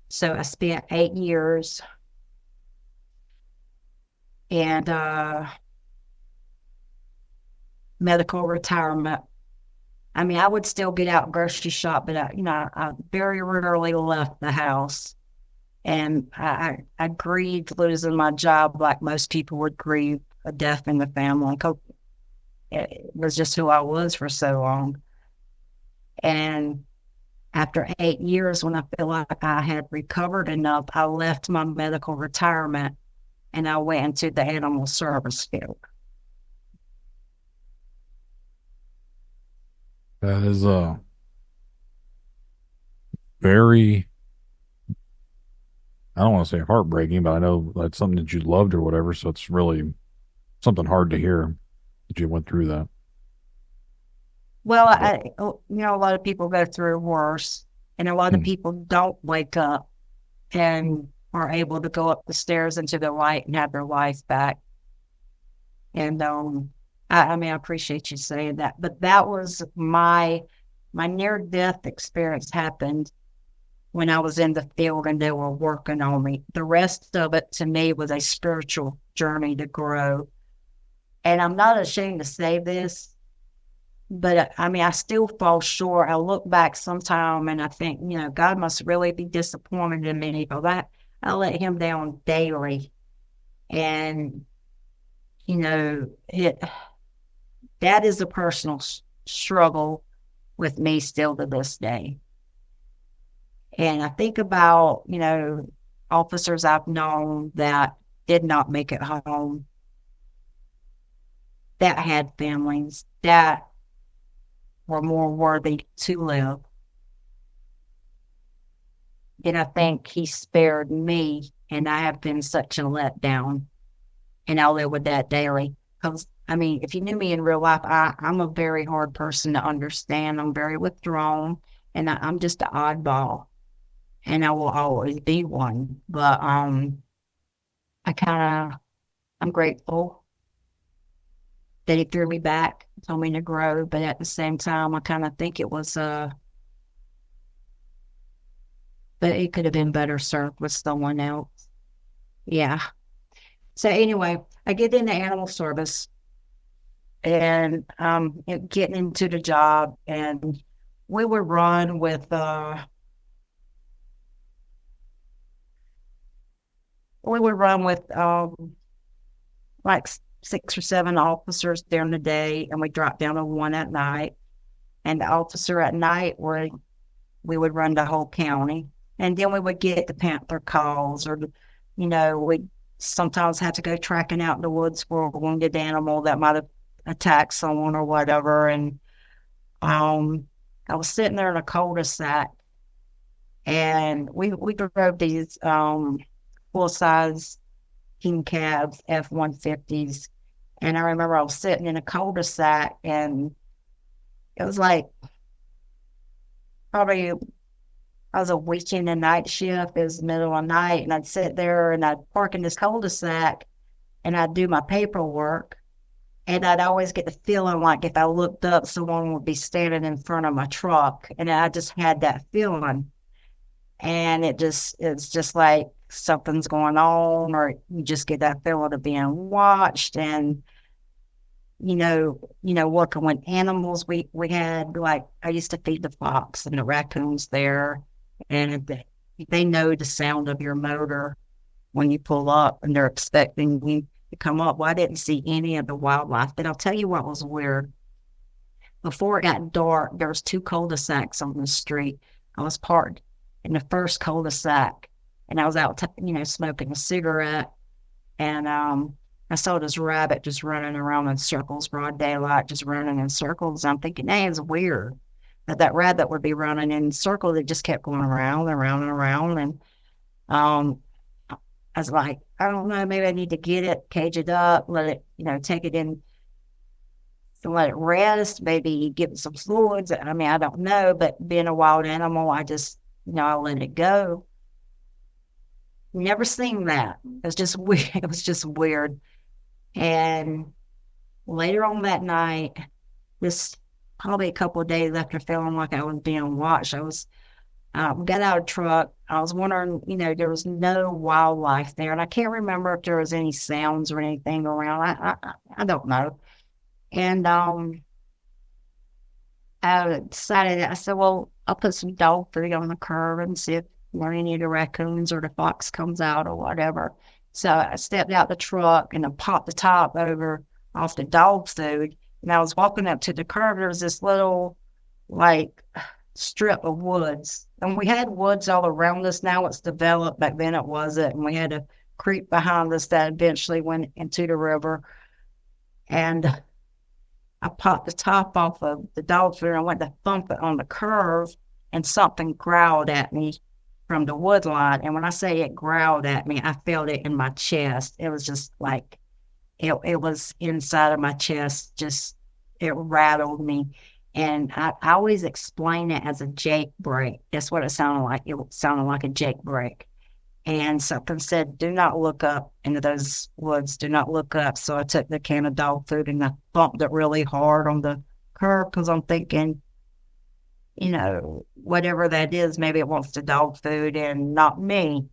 So I spent 8 years and medical retirement. I mean, I would still get out grocery shop, but I very rarely left the house. And I grieved losing my job like most people would grieve a death in the family. It was just who I was for so long. And after 8 years, when I feel like I had recovered enough, I left my medical retirement and I went into the animal service field. That is very, I don't want to say heartbreaking, but I know that's something that you loved or whatever. So it's really something hard to hear that you went through that. Well, But a lot of people go through worse, and a lot of hmm, people don't wake up and are able to go up the stairs into the light and have their life back. And I mean, I appreciate you saying that, but that was my near death experience happened when I was in the field and they were working on me. The rest of it to me was a spiritual journey to grow. And I'm not ashamed to say this, but I mean, I still fall short. I look back sometime and I think, God must really be disappointed in me because I let him down daily. And, it that is a personal struggle with me still to this day. And I think about, officers I've known that did not make it home, that had families, that were more worthy to live. And I think he spared me, and I have been such a letdown, and I'll live with that daily. Because, I mean, if you knew me in real life, I'm a very hard person to understand. I'm very withdrawn, and I'm just an oddball, and I will always be one. But I'm grateful that he threw me back, told me to grow. But at the same time, I kind of think it was but it could have been better served with someone else. Yeah. So anyway, I get into animal service and getting into the job, and we would run with like 6 or 7 officers during the day, and we dropped down to one at night. And the officer at night we would run the whole county. And then we would get the panther calls, or, we sometimes had to go tracking out in the woods for a wounded animal that might have attacked someone or whatever. And I was sitting there in a cul-de-sac, and we drove these full-size king cabs, F-150s. And I remember I was sitting in a cul-de-sac, and it was like probably I was a weekend and night shift. It was the middle of the night, and I'd sit there and I'd park in this cul-de-sac and I'd do my paperwork. And I'd always get the feeling like if I looked up, someone would be standing in front of my truck. And I just had that feeling. And it's just like something's going on, or you just get that feeling of being watched. And, working with animals, we had, like, I used to feed the fox and the raccoons there. And they know the sound of your motor when you pull up, and they're expecting you to come up. Well, I didn't see any of the wildlife, but I'll tell you what was weird. Before it got dark, there was 2 cul-de-sacs on the street. I was parked in the first cul-de-sac, and I was out, smoking a cigarette, and I saw this rabbit just running around in circles, broad daylight, just running in circles. I'm thinking, hey, it's weird that rabbit would be running in circles. It just kept going around and around and around. And I was like, I don't know, maybe I need to get it, cage it up, let it, take it in, to let it rest, maybe give it some fluids. I mean, I don't know, but being a wild animal, I just, I let it go. Never seen that. It was just weird. It was just weird. And later on that night, this probably a couple of days after feeling like I was being watched, I was got out of the truck. I was wondering, there was no wildlife there, and I can't remember if there was any sounds or anything around. I don't know. And I decided, I said, well, I'll put some dog food on the curb and see if any of the raccoons or the fox comes out or whatever. So I stepped out the truck and I popped the top over off the dog food. And I was walking up to the curb. There was this little, like, strip of woods. And we had woods all around us. Now it's developed. Back then it wasn't. And we had a creek behind us that eventually went into the river. And I popped the top off of the dog food and I went to thump it on the curve, and something growled at me from the wood line. And when I say it growled at me, I felt it in my chest. It was just like it was inside of my chest, just it rattled me. And I always explain it as a Jake break. That's what it sounded like. It sounded like a Jake break. And something said, do not look up into those woods. Do not look up. So I took the can of dog food and I bumped it really hard on the curb because I'm thinking, whatever that is, maybe it wants the dog food and not me.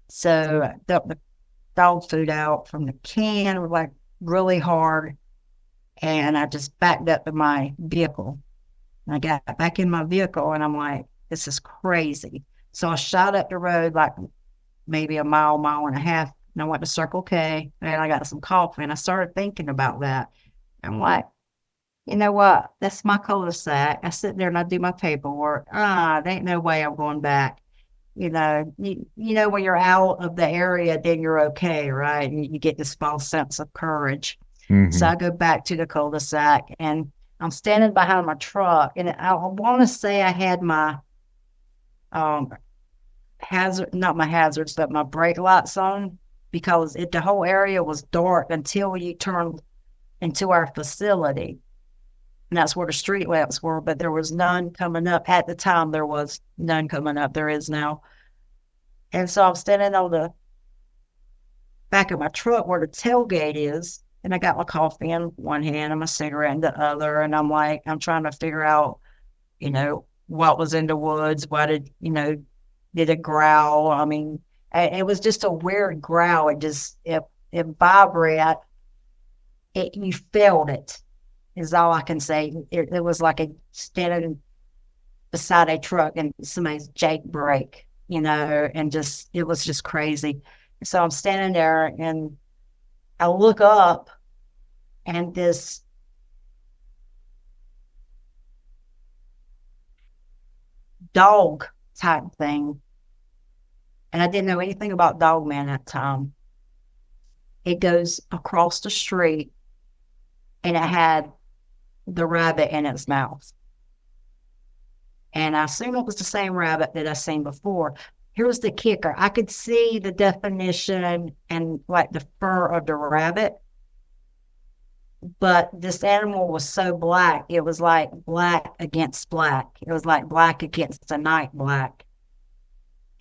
So I dumped the dog food out from the can like really hard. And I just backed up to my vehicle. And I got back in my vehicle and I'm like, this is crazy. So I shot up the road like maybe a mile and a half. And I went to Circle K and I got some coffee and I started thinking about that. I'm like, you know what? That's my cul-de-sac. I sit there and I do my paperwork. There ain't no way I'm going back. When you're out of the area, then you're okay, right? And you get this false sense of courage. Mm-hmm. So I go back to the cul-de-sac and I'm standing behind my truck. And I want to say I had my not my hazards, but my brake lights on because the whole area was dark until you turned into our facility. And that's where the street lamps were, but there was none coming up. At the time, there was none coming up. There is now. And so I'm standing on the back of my truck where the tailgate is, and I got my coffee in one hand and my cigarette in the other. And I'm trying to figure out, what was in the woods. What did it growl? I mean, it was just a weird growl. It vibrated. You felt it. Is all I can say. It was like standing beside a truck and somebody's Jake brake, and it was just crazy. So I'm standing there and I look up and this dog type thing, and I didn't know anything about Dogman at the time. It goes across the street and it had the rabbit in its mouth. And I assume it was the same rabbit that I seen before. Here's the kicker. I could see the definition and like the fur of the rabbit, but this animal was so black. It was like black against black. It was like black against the night black.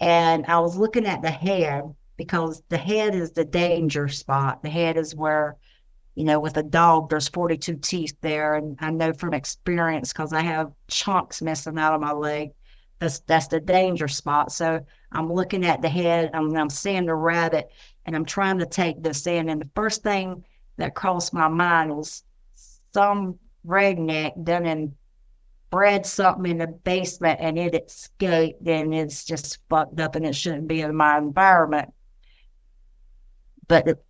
And I was looking at the head because the head is the danger spot. The head is where, with a dog, there's 42 teeth there. And I know from experience, because I have chunks missing out of my leg, that's the danger spot. So I'm looking at the head, I'm seeing the rabbit, and I'm trying to take this in. And the first thing that crossed my mind was some redneck done and bred something in the basement and it escaped and it's just fucked up and it shouldn't be in my environment. But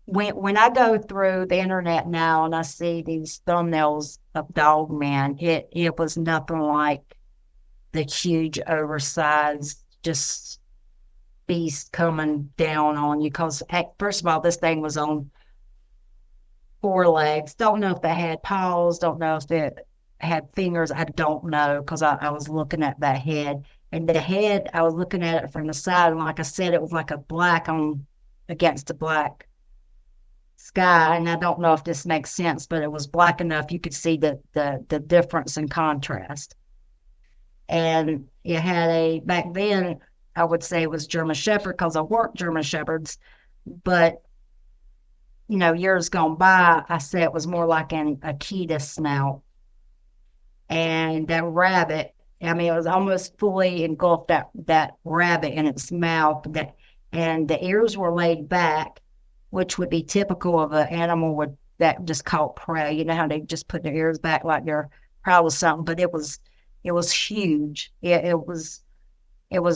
when I go through the internet now and I see these thumbnails of Dogman, it was nothing like the huge oversized just beast coming down on you. Because first of all, this thing was on 4 legs. Don't know if it had paws. Don't know if it had fingers. I don't know because I was looking at that head. And the head, I was looking at it from the side, and like I said, it was like a black on against the black sky. And I don't know if this makes sense, but it was black enough you could see the difference in contrast. And it had back then, I would say it was German Shepherd because I worked German Shepherds. But, years gone by, I said it was more like an Akita snout. And that rabbit, it was almost fully engulfed that rabbit in its mouth. And the ears were laid back, which would be typical of an animal that just caught prey. You know how they just put their ears back like they're proud of something, but it was huge. It was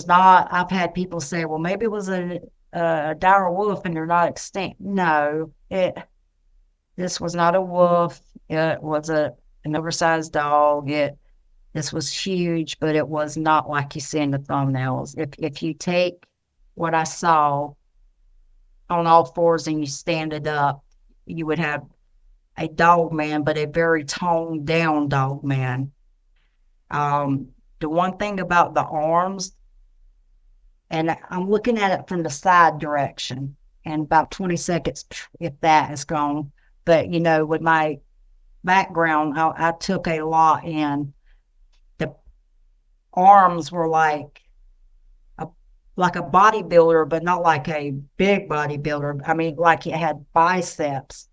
not. I've had people say, well, maybe it was a dire wolf and they're not extinct. No, this was not a wolf. It was an oversized dog. This was huge, but it was not like you see in the thumbnails. If you take what I saw on all fours and you stand it up, you would have a Dogman, but a very toned down Dogman. The one thing about the arms, and I'm looking at it from the side direction, and about 20 seconds, if that is gone. But, with my background, I took a lot in. The arms were like a bodybuilder, but not like a big bodybuilder. I mean, like it had biceps.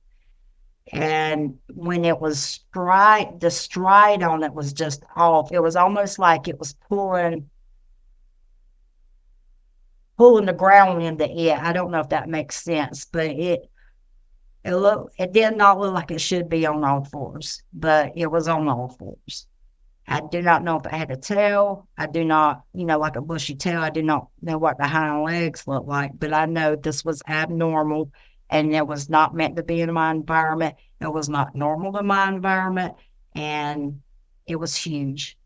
And when it was the stride on it was just off. It was almost like it was pulling the ground into it. I don't know if that makes sense, but it did not look like it should be on all fours, but it was on all fours. I do not know if it had a tail. I do not, like a bushy tail. I do not know what the hind legs look like, but I know this was abnormal and it was not meant to be in my environment. It was not normal in my environment, and it was huge.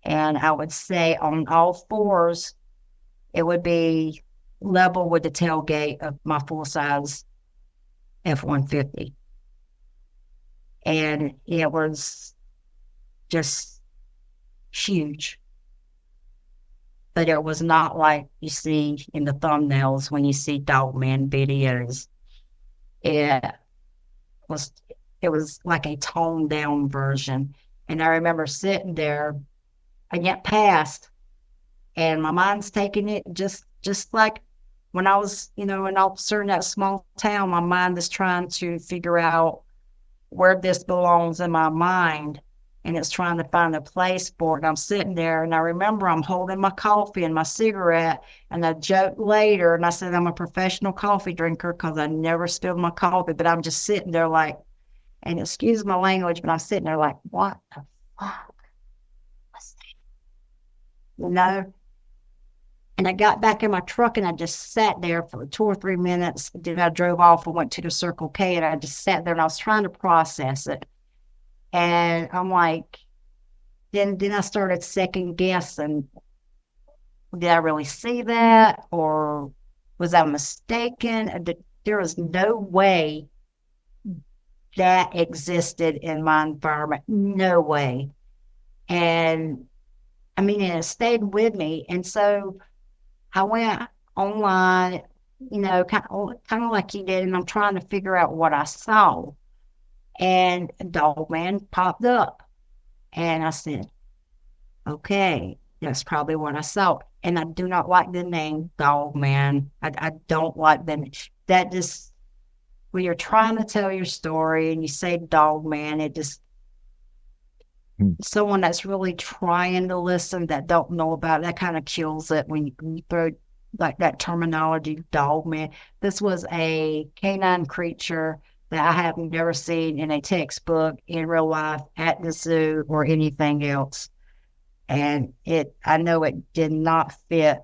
And I would say on all fours, it would be level with the tailgate of my full-size F-150. And it was just huge. But it was not like you see in the thumbnails when you see Dogman videos. It was like a toned down version. And I remember sitting there, I get past, and my mind's taking it just like when I was, an officer in that small town. My mind is trying to figure out where this belongs in my mind, and it's trying to find a place for it. And I'm sitting there, and I remember I'm holding my coffee and my cigarette, and I joked later, and I said I'm a professional coffee drinker because I never spilled my coffee, but I'm just sitting there like, and excuse my language, but I'm sitting there like, what the fuck was that? And I got back in my truck and I just sat there for 2 or 3 minutes. Then I drove off and went to the Circle K, and I just sat there and I was trying to process it. And I'm like, then I started second guessing. Did I really see that? Or was I mistaken? There was no way that existed in my environment. No way. And I mean, it stayed with me. And so I went online, kind of like you did, and I'm trying to figure out what I saw. And Dogman popped up. And I said, okay, that's probably what I saw. And I do not like the name Dogman. I don't like that just, when you're trying to tell your story and you say Dogman, it just, someone that's really trying to listen that don't know about it, that kind of kills it when you throw like that terminology, Dogman. This was a canine creature that I have never seen in a textbook, in real life, at the zoo, or anything else. And I know it did not fit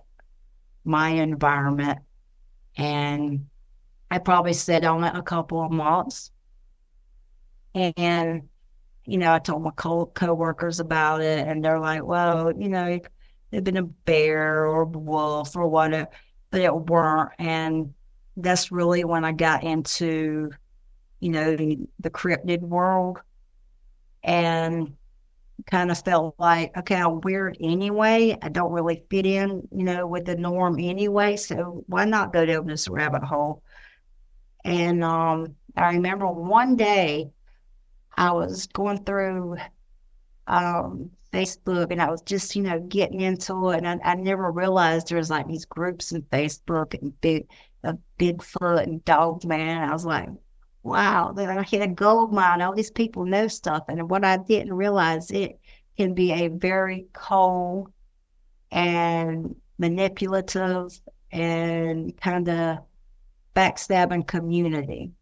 my environment. And I probably sat on it a couple of months. And I told my co-workers about it, and they're like, well, it'd been a bear or a wolf or whatever, but it weren't. And that's really when I got into, the cryptid world, and kind of felt like, okay, I'm weird anyway. I don't really fit in, with the norm anyway. So why not go down this rabbit hole? And I remember one day, I was going through Facebook, and I was just, getting into it. And I never realized there was like these groups in Facebook and Bigfoot and Dogman. I was like, wow, I hit a gold mine. All these people know stuff. And what I didn't realize, it can be a very cold and manipulative and kind of backstabbing community.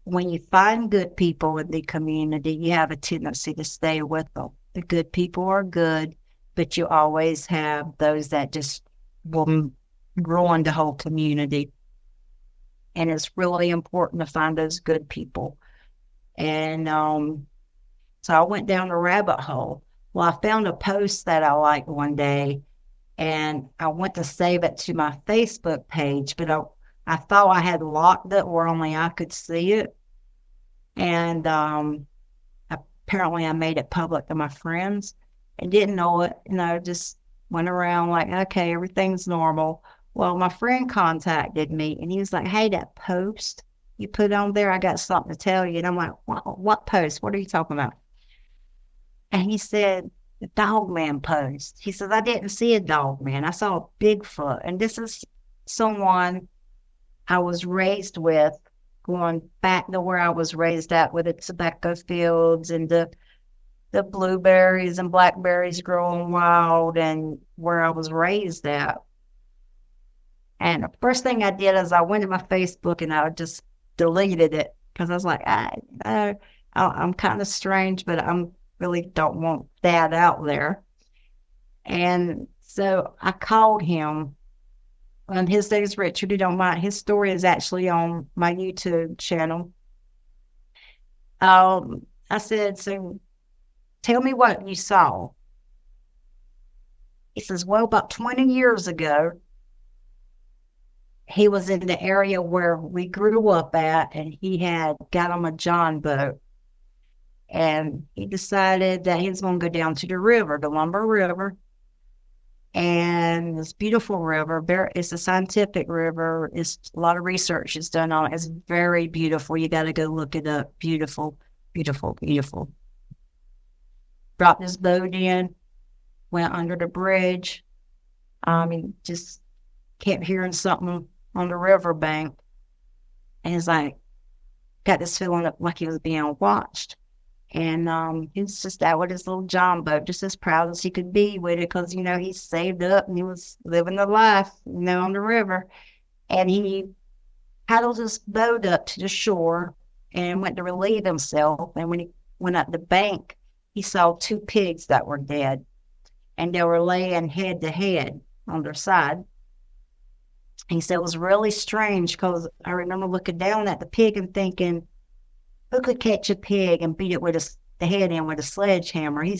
When you find good people in the community, you have a tendency to stay with them. The good people are good, but you always have those that just will ruin the whole community. And it's really important to find those good people. And so I went down the rabbit hole. Well, I found a post that I liked one day, and I went to save it to my Facebook page, but I thought I had locked it where only I could see it. And apparently I made it public to my friends and didn't know it. Just went around like, okay, everything's normal. Well, my friend contacted me and he was like, hey, that post you put on there, I got something to tell you. And I'm like, what post? What are you talking about? And he said, the Dogman post. He says, I didn't see a Dogman. I saw a Bigfoot. And this is someone I was raised with, going back to where I was raised at with the tobacco fields and the blueberries and blackberries growing wild and where I was raised at. And the first thing I did is I went to my Facebook and I just deleted it because I was like, I'm kind of strange, but I really don't want that out there. And so I called him. And his name is Richard. You don't mind. His story is actually on my YouTube channel. I said, so tell me what you saw. He says, well, about 20 years ago, he was in the area where we grew up at, and he had got on a John boat. And he decided that he was going to go down to the river, the Lumber River. And this beautiful river, it's a scientific river. It's a lot of research is done on it. It's very beautiful. You got to go look it up. Beautiful, beautiful, beautiful. Dropped his boat in, went under the bridge. He just kept hearing something on the riverbank. And he's like, got this feeling like he was being watched. And he's just out with his little John boat, just as proud as he could be with it, because, he saved up and he was living the life, on the river. And he paddled his boat up to the shore and went to relieve himself. And when he went up the bank, he saw 2 pigs that were dead. And they were laying head to head on their side. He said it was really strange because I remember looking down at the pig and thinking, who could catch a pig and beat it with the head in with a sledgehammer? He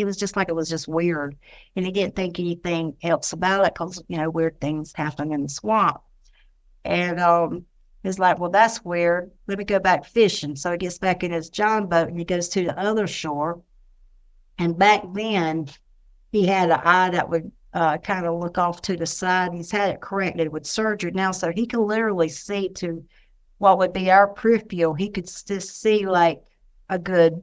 was just like, it was just weird. And he didn't think anything else about it because, weird things happen in the swamp. And he's like, well, that's weird. Let me go back fishing. So he gets back in his John boat and he goes to the other shore. And back then, he had an eye that would kind of look off to the side. He's had it corrected with surgery now, so he can literally see to what would be our peripheral. He could just see like a good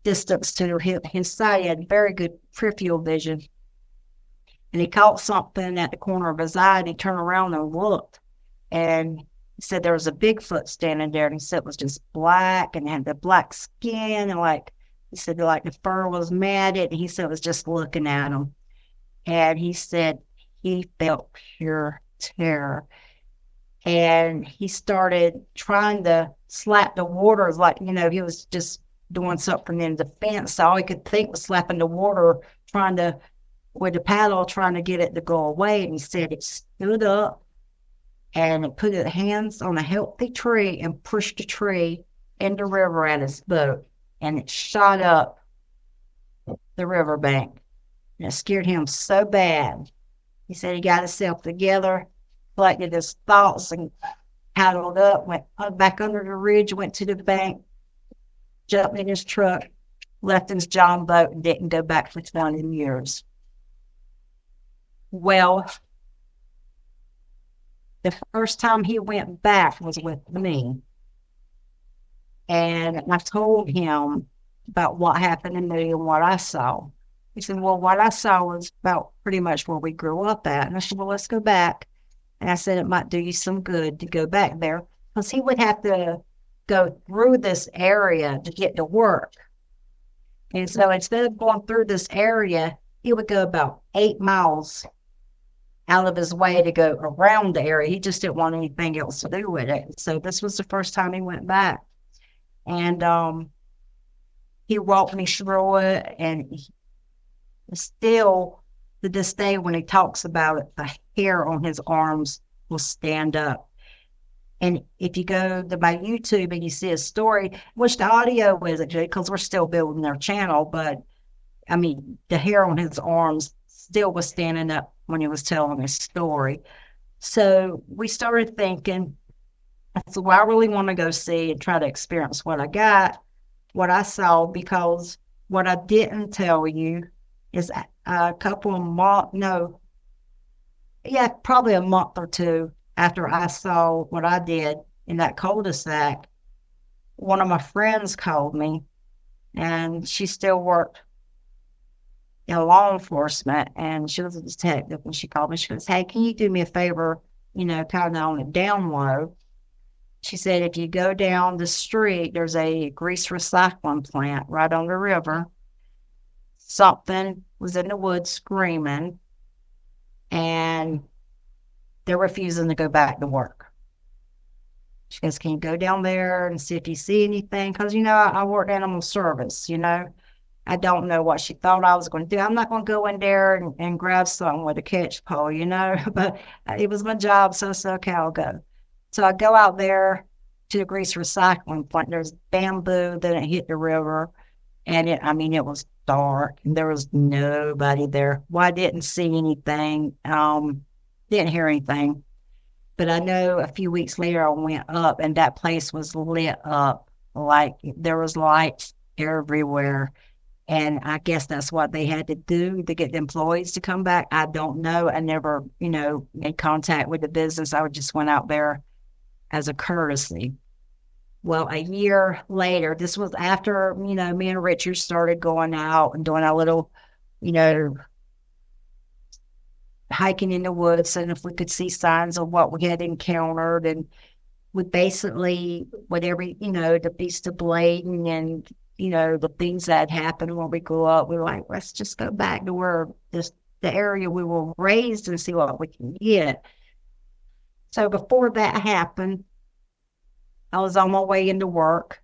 distance to his side. He had very good peripheral vision. And he caught something at the corner of his eye, and he turned around and looked. And he said there was a Bigfoot standing there, and he said it was just black and had the black skin, and he said like the fur was matted, and he said it was just looking at him. And he said he felt pure terror. And he started trying to slap the water like, he was just doing something in defense. All he could think was slapping the water, with the paddle, trying to get it to go away. And he said it stood up and it put its hands on a healthy tree and pushed the tree in the river at his boat. And it shot up the riverbank. And it scared him so bad. He said he got himself together, collected his thoughts, and paddled up, went back under the ridge, went to the bank, jumped in his truck, left his John boat, and didn't go back for 20 years. Well, the first time he went back was with me. And I told him about what happened to me and what I saw. He said, well, what I saw was about pretty much where we grew up at. And I said, well, let's go back. And I said, it might do you some good to go back there, because he would have to go through this area to get to work. And so instead of going through this area, he would go about 8 miles out of his way to go around the area. He just didn't want anything else to do with it. So this was the first time he went back. And he walked me through it, and still to this day when he talks about it, the hair on his arms will stand up. And if you go to my YouTube and you see a story, which the audio isn't good because we're still building their channel, but the hair on his arms still was standing up when he was telling his story. So we started thinking, I said, well, I really want to go see and try to experience what I saw, because what I didn't tell you is a couple of months, no, yeah, probably a month or two after I saw what I did in that cul-de-sac, one of my friends called me, and she still worked in law enforcement, and she was a detective, and she called me. She goes, hey, can you do me a favor, kind of on the down low? She said, if you go down the street, there's a grease recycling plant right on the river. Something was in the woods screaming, and they're refusing to go back to work. She goes, can you go down there and see if you see anything? Because, I work animal service, I don't know what she thought I was going to do. I'm not going to go in there and grab something with a catch pole, but it was my job. So I said, okay, I'll go. So I go out there to the grease recycling plant. There's bamboo, then it hit the river. And it was dark and there was nobody there. Well, I didn't see anything, didn't hear anything. But I know a few weeks later I went up and that place was lit up. Like there was lights everywhere. And I guess that's what they had to do to get the employees to come back. I don't know. I never, made contact with the business. I just went out there as a courtesy. Well, a year later, this was after, me and Richard started going out and doing our little, hiking in the woods, and if we could see signs of what we had encountered. And we basically, with every, the beast of blading and, the things that happened when we grew up, we were like, let's just go back to where the area we were raised and see what we can get. So before that happened, I was on my way into work,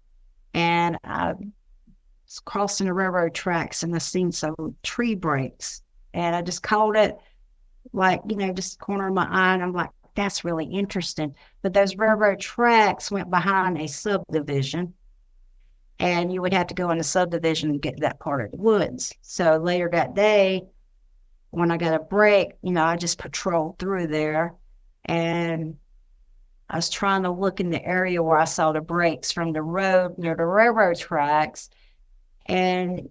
and I was crossing the railroad tracks, and I seen some tree breaks, and I just caught it like, just corner of my eye, and I'm like, that's really interesting. But those railroad tracks went behind a subdivision, and you would have to go in the subdivision to get to that part of the woods. So later that day, when I got a break, I just patrolled through there, and I was trying to look in the area where I saw the breaks from the road near the railroad tracks. And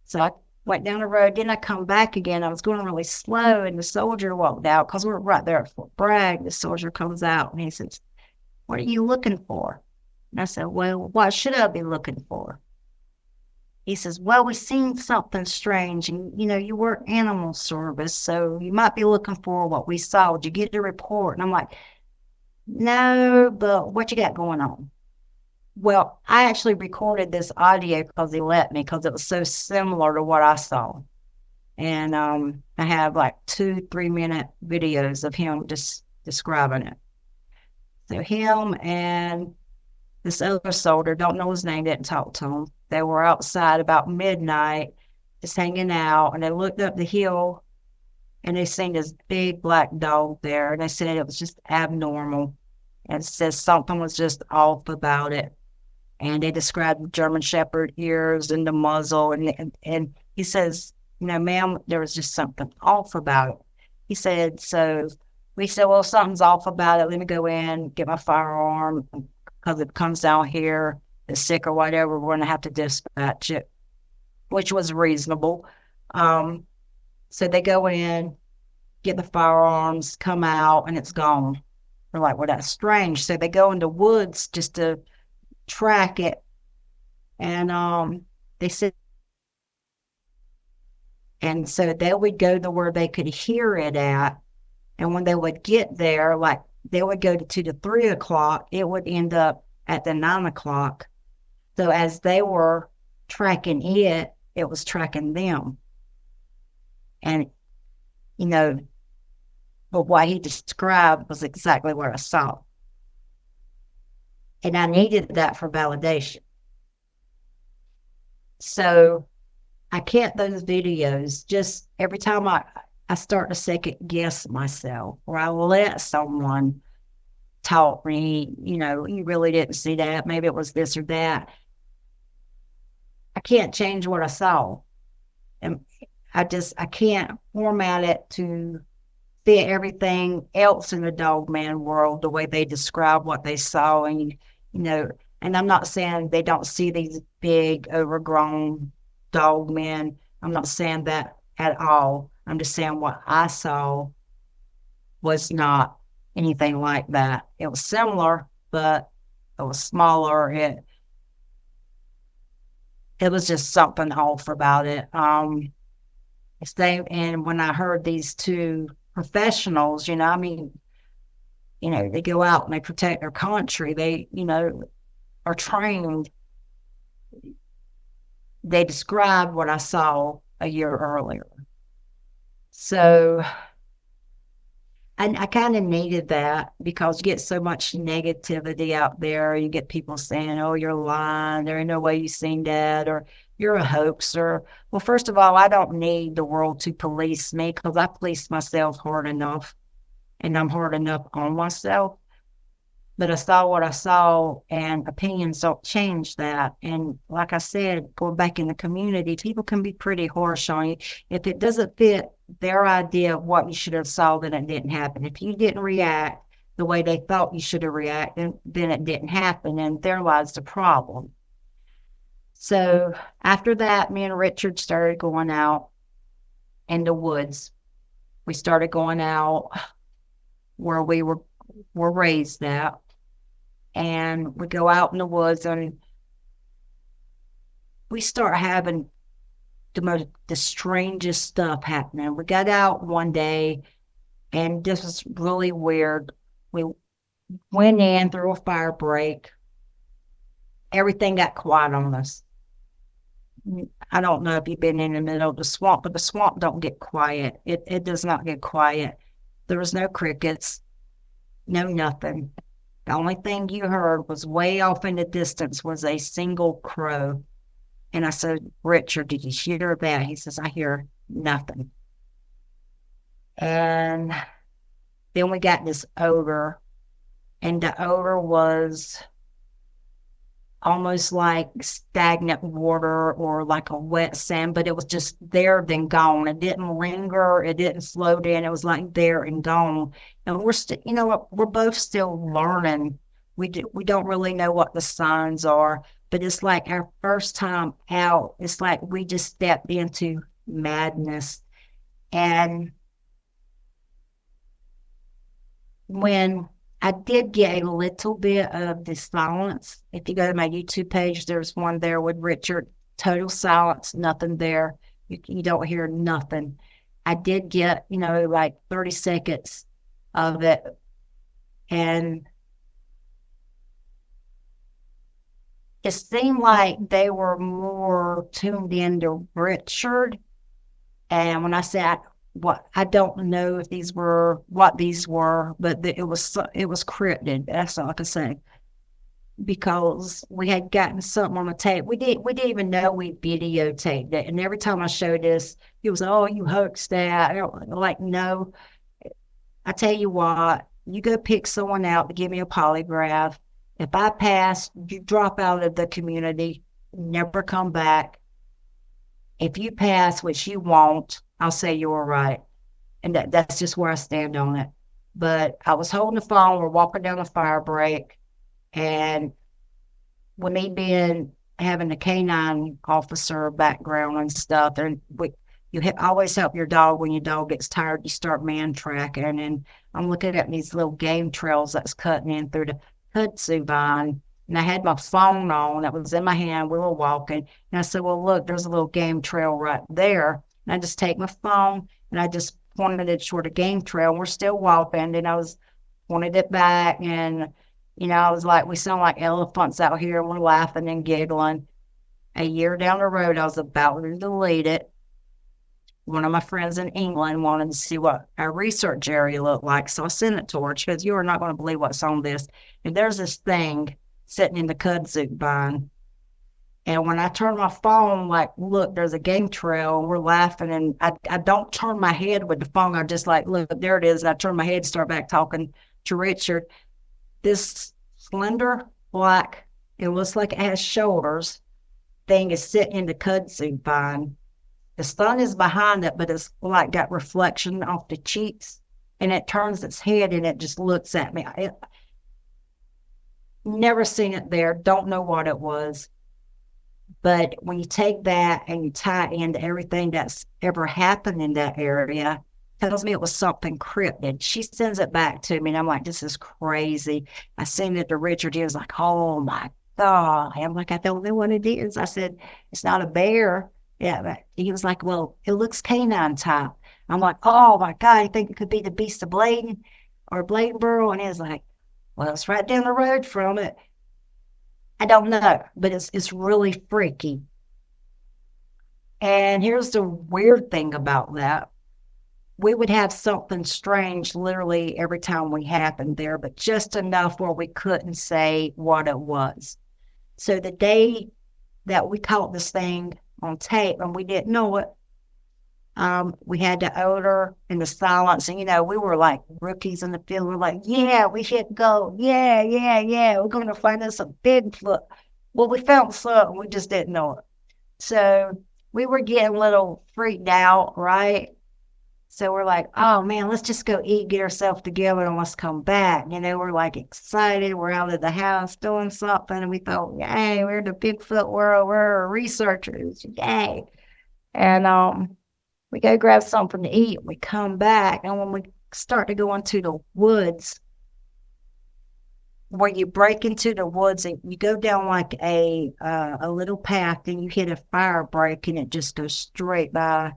so I went down the road. Then I come back again. I was going really slow, and the soldier walked out because we were right there at Fort Bragg. The soldier comes out and he says, what are you looking for? And I said, well, what should I be looking for? He says, well, we seen something strange, and you work animal service, so you might be looking for what we saw. Did you get the report? And I'm like, no, but what you got going on? Well, I actually recorded this audio because he let me, because it was so similar to what I saw. And I have like 2-3 minute videos of him just describing it. So him and this other soldier, don't know his name, didn't talk to him. They were outside about midnight, just hanging out, and they looked up the hill, and they seen this big black dog there, and they said it was just abnormal, and it says something was just off about it. And they described German Shepherd ears and the muzzle, and he says, ma'am, there was just something off about it. He said, so we said, well, something's off about it. Let me go in, get my firearm, because if it comes down here, it's sick or whatever, we're going to have to dispatch it, which was reasonable. So they go in, get the firearms, come out, and it's gone. We're like, well, that's strange. So they go into woods just to track it. And they said, and so they would go to where they could hear it at. And when they would get there, like they would go to the 3 o'clock, it would end up at the 9 o'clock. So as they were tracking it, it was tracking them. And, but what he described was exactly what I saw. And I needed that for validation. So I kept those videos. Just every time I start to second guess myself, or I let someone talk me, you really didn't see that. Maybe it was this or that. I can't change what I saw. And I can't format it to fit everything else in the Dogman world, the way they describe what they saw. And, and I'm not saying they don't see these big, overgrown dogmen. I'm not saying that at all. I'm just saying what I saw was not anything like that. It was similar, but it was smaller. It was just something off about it. And when I heard these two professionals, they go out and they protect their country. They, are trained. They described what I saw a year earlier. So I kind of needed that, because you get so much negativity out there. You get people saying, oh, you're lying. There ain't no way you seen that, or you're a hoaxer. Well, first of all, I don't need the world to police me, because I police myself hard enough, and I'm hard enough on myself. But I saw what I saw, and opinions don't change that. And like I said, going back in the community, people can be pretty harsh on you. If it doesn't fit their idea of what you should have saw, then it didn't happen. If you didn't react the way they thought you should have reacted, then it didn't happen, and there lies the problem. So after that, me and Richard started going out in the woods. We started going out where we were raised at, and we go out in the woods, and we start having the strangest stuff happening. We got out one day, and this was really weird. We went in through a fire break. Everything got quiet on us. I don't know if you've been in the middle of the swamp, but the swamp don't get quiet. It does not get quiet. There was no crickets, no nothing. The only thing you heard was way off in the distance was a single crow. And I said, Richard, did you hear that? He says, I hear nothing. And then we got this odor, and the odor was almost like stagnant water or like a wet sand, but it was just there then gone. It didn't linger. It didn't slow down. It was like there and gone. And we're still, we're both still learning. We don't really know what the signs are, but it's like our first time out. It's like we just stepped into madness. And when I did get a little bit of the silence. If you go to my YouTube page, there's one there with Richard. Total silence, nothing there. You don't hear nothing. I did get, like 30 seconds of it. And it seemed like they were more tuned into Richard. And when I said, I don't know if these were what these were, but it was cryptid. That's all I can say, because we had gotten something on the tape. We didn't even know we videotaped it. And every time I showed this, he was, oh, you hoaxed that. Like, no. I tell you what, you go pick someone out to give me a polygraph. If I pass, you drop out of the community, never come back. If you pass, which you won't, I'll say you were right. And that's just where I stand on it. But I was holding the phone. We're walking down a fire break. And with me having a canine officer background and stuff, and you always help your dog when your dog gets tired. You start man tracking. And I'm looking at these little game trails that's cutting in through the kudzu vine. And I had my phone on. That was in my hand. We were walking. And I said, well, look, there's a little game trail right there. And I just take my phone and I just pointed it toward a game trail. We're still walking, and I pointed it back, and I was like, we sound like elephants out here, and we're laughing and giggling. A year down the road, I was about to delete it. One of my friends in England wanted to see what our research area looked like, so I sent it to her. She goes, you are not going to believe what's on this. And there's this thing sitting in the kudzu vine. And when I turn my phone, like, look, there's a game trail, and we're laughing, and I don't turn my head with the phone. I just like, look, there it is. And I turn my head, start back talking to Richard. This slender, black, it looks like it has shoulders, thing is sitting in the kudzu vine. The sun is behind it, but it's like got reflection off the cheeks. and it turns its head and it just looks at me. Never seen it there. Don't know what it was. But when you take that and you tie it into everything that's ever happened in that area, tells me it was something cryptid. She sends it back to me, and I'm like, this is crazy. I sent it to Richard. He was like, oh my God. I'm like, I don't know what it is. I said, it's not a bear. Yeah, but he was like, well, it looks canine type. I'm like, oh my God, I think it could be the beast of Bladen or Bladenboro. And he was like, well, it's right down the road from it. I don't know, but it's really freaky. And here's the weird thing about that. We would have something strange literally every time we happened there, but just enough where we couldn't say what it was. So the day that we caught this thing on tape and we didn't know it, we had the odor and the silence. And, we were like rookies in the field. We're like, yeah, we hit go. Yeah, yeah, yeah. We're going to find us a Bigfoot. Well, we found something. We just didn't know it. So we were getting a little freaked out, right? So we're like, oh man, let's just go eat, get ourselves together, and let's come back. We're like excited. We're out of the house doing something. And we thought, yay, we're the Bigfoot world. We're researchers. Yay. And we go grab something to eat. We come back. And when we start to go into the woods, where you break into the woods and you go down like a little path and you hit a fire break and it just goes straight by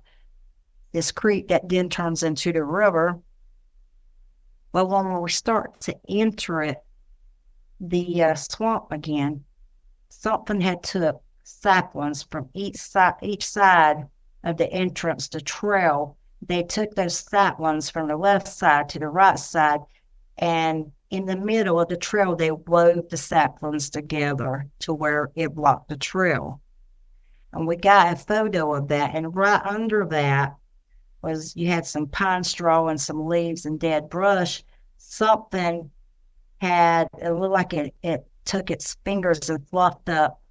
this creek that then turns into the river. Well, when we start to enter it, the swamp again, something had took saplings from each side of the entrance, the trail. They took those saplings from the left side to the right side, and in the middle of the trail, they wove the saplings together to where it blocked the trail. And we got a photo of that, and right under that was you had some pine straw and some leaves and dead brush. Something it looked like it took its fingers and fluffed up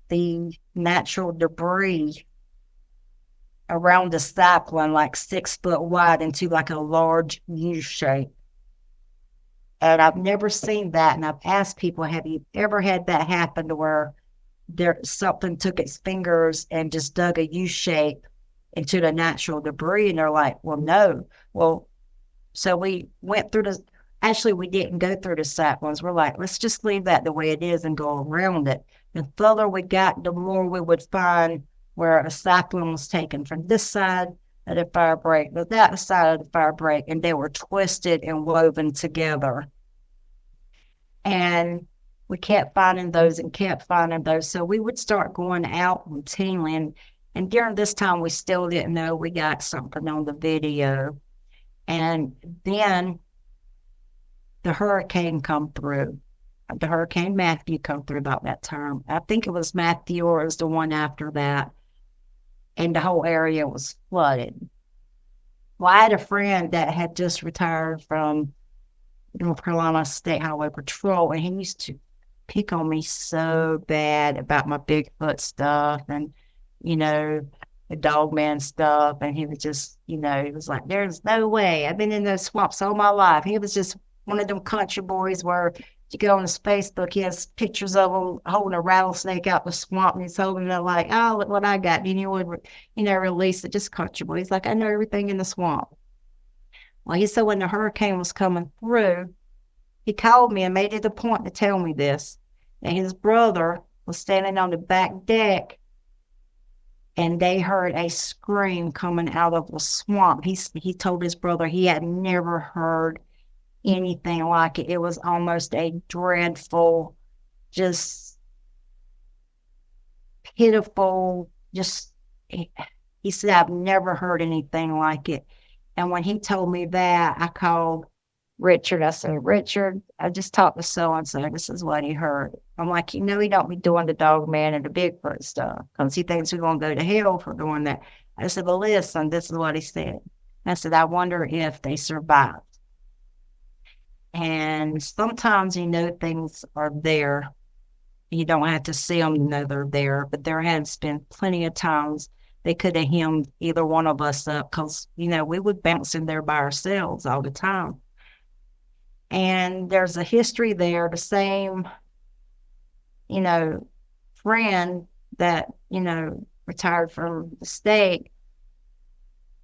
the natural debris around the sapling, like 6 foot wide, into like a large U shape. And I've never seen that. And I've asked people, have you ever had that happen to where something took its fingers and just dug a U shape into the natural debris? And they're like, well, no. Well, so we went through actually we didn't go through the saplings. We're like, let's just leave that the way it is and go around it. The further we got, the more we would find where a sapling was taken from this side of the fire break, to that side of the fire break, and they were twisted and woven together. And we kept finding those and kept finding those. So we would start going out routinely. And during this time, we still didn't know we got something on the video. And then the hurricane come through. The Hurricane Matthew come through about that time. I think it was Matthew or it was the one after that. And the whole area was flooded. Well, I had a friend that had just retired from North Carolina State Highway Patrol, and he used to pick on me so bad about my Bigfoot stuff and, the Dogman stuff. And he was just, he was like, there's no way. I've been in those swamps all my life. He was just one of them country boys where you go on his Facebook, he has pictures of him holding a rattlesnake out the swamp, and he's holding it like, oh, look what I got. And he would, release it, just country boy. He's like, I know everything in the swamp. Well, he said when the hurricane was coming through, he called me and made it a point to tell me this. And his brother was standing on the back deck, and they heard a scream coming out of the swamp. He told his brother he had never heard anything like it. It was almost a dreadful, just pitiful, he said, I've never heard anything like it. And when he told me that, I called Richard. I said, Richard, I just talked to so-and-so. This is what he heard. I'm like, he don't be doing the Dogman and the Bigfoot stuff because he thinks we're going to go to hell for doing that. I said, well, listen, this is what he said. I said, I wonder if they survived. And sometimes, things are there. You don't have to see them to know they're there. But there has been plenty of times they could have hemmed either one of us up because, we would bounce in there by ourselves all the time. And there's a history there. The same, friend that, retired from the state,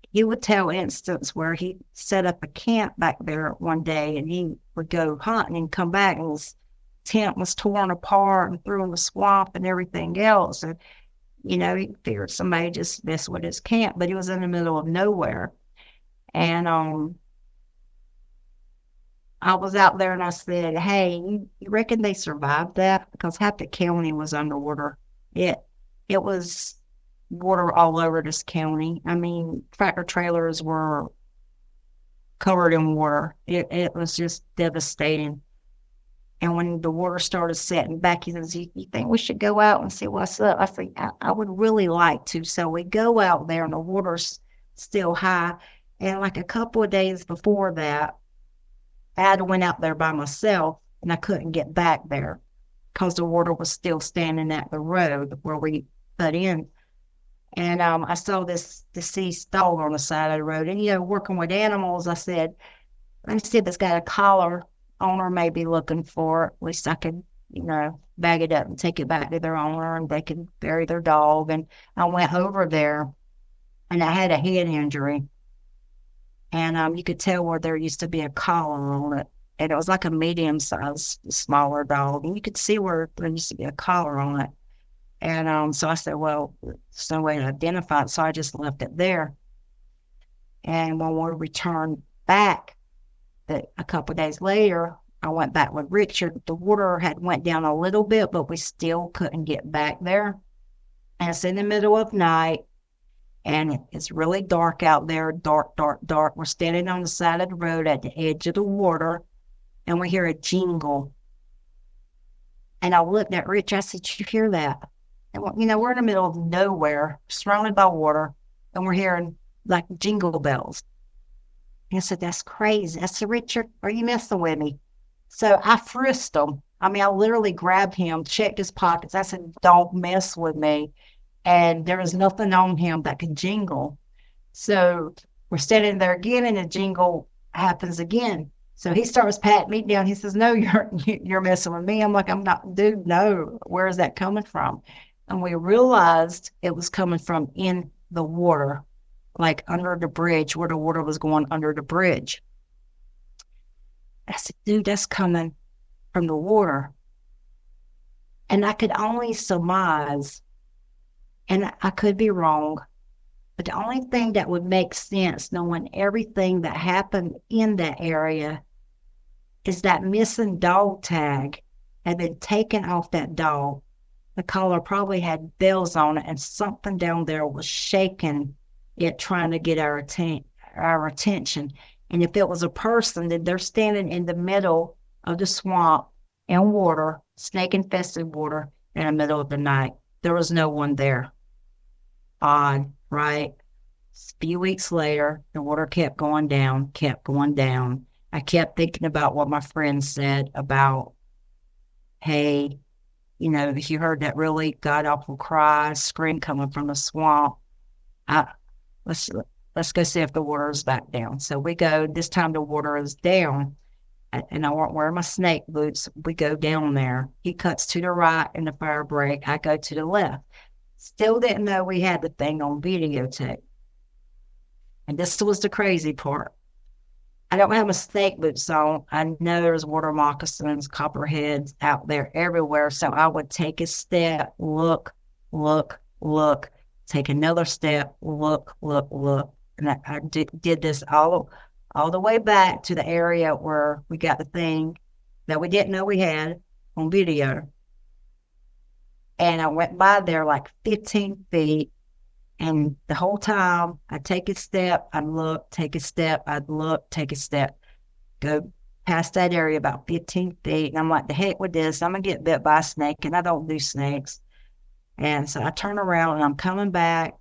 he would tell instance where he set up a camp back there one day and he would go hunting and come back and his tent was torn apart and threw in the swamp and everything else. And, he figured somebody just messed with his camp, but he was in the middle of nowhere. And I was out there and I said, hey, you reckon they survived that? Because half the county was underwater. It was water all over this county. I mean, tractor trailers were covered in water. It was just devastating. And when the water started setting back, he says, you think we should go out and see what's up? I said, I would really like to. So we go out there and the water's still high. And like a couple of days before that, I had went out there by myself and I couldn't get back there because the water was still standing at the road where we put in. And I saw this deceased dog on the side of the road. And, working with animals, I said, let me see if it's got a collar. Owner may be looking for it. At least I could, bag it up and take it back to their owner and they could bury their dog. And I went over there and I had a head injury. And you could tell where there used to be a collar on it. And it was like a medium-sized, smaller dog. And you could see where there used to be a collar on it. And so I said, well, there's no way to identify it. So I just left it there. And when we returned back, a couple of days later, I went back with Richard. The water had went down a little bit, but we still couldn't get back there. And it's in the middle of night. And it's really dark out there, dark, dark, dark. We're standing on the side of the road at the edge of the water, and we hear a jingle. And I looked at Rich, I said, did you hear that? And, we're in the middle of nowhere, surrounded by water, and we're hearing like jingle bells. And I said, that's crazy. I said, Richard, are you messing with me? So I frisked him. I literally grabbed him, checked his pockets. I said, don't mess with me. And there was nothing on him that could jingle. So we're standing there again, and the jingle happens again. So he starts patting me down. He says, no, you're messing with me. I'm like, I'm not, dude, no. Where is that coming from? And we realized it was coming from in the water, like under the bridge, where the water was going under the bridge. I said, dude, that's coming from the water. And I could only surmise, and I could be wrong, but the only thing that would make sense, knowing everything that happened in that area, is that missing dog tag had been taken off that dog. The collar probably had bells on it, and something down there was shaking it, trying to get our attention. And if it was a person, then they're standing in the middle of the swamp and water, snake-infested water, in the middle of the night. There was no one there. Odd, right? A few weeks later, the water kept going down, kept going down. I kept thinking about what my friend said about, hey, if you heard that really god-awful cry, scream coming from the swamp, let's go see if the water is back down. So we go. This time the water is down, and I won't wear my snake boots. We go down there. He cuts to the right in the fire break. I go to the left. Still didn't know we had the thing on videotape. And this was the crazy part. I don't have my snake boots on. I know there's water moccasins, copperheads out there everywhere. So I would take a step, look, take another step, look. And I did this all the way back to the area where we got the thing that we didn't know we had on video. And I went by there like 15 feet. And the whole time I'd take a step, I'd look, take a step, I'd look, take a step, go past that area about 15 feet. And I'm like, the heck with this. I'm going to get bit by a snake, and I don't do snakes. And so I turn around and I'm coming back,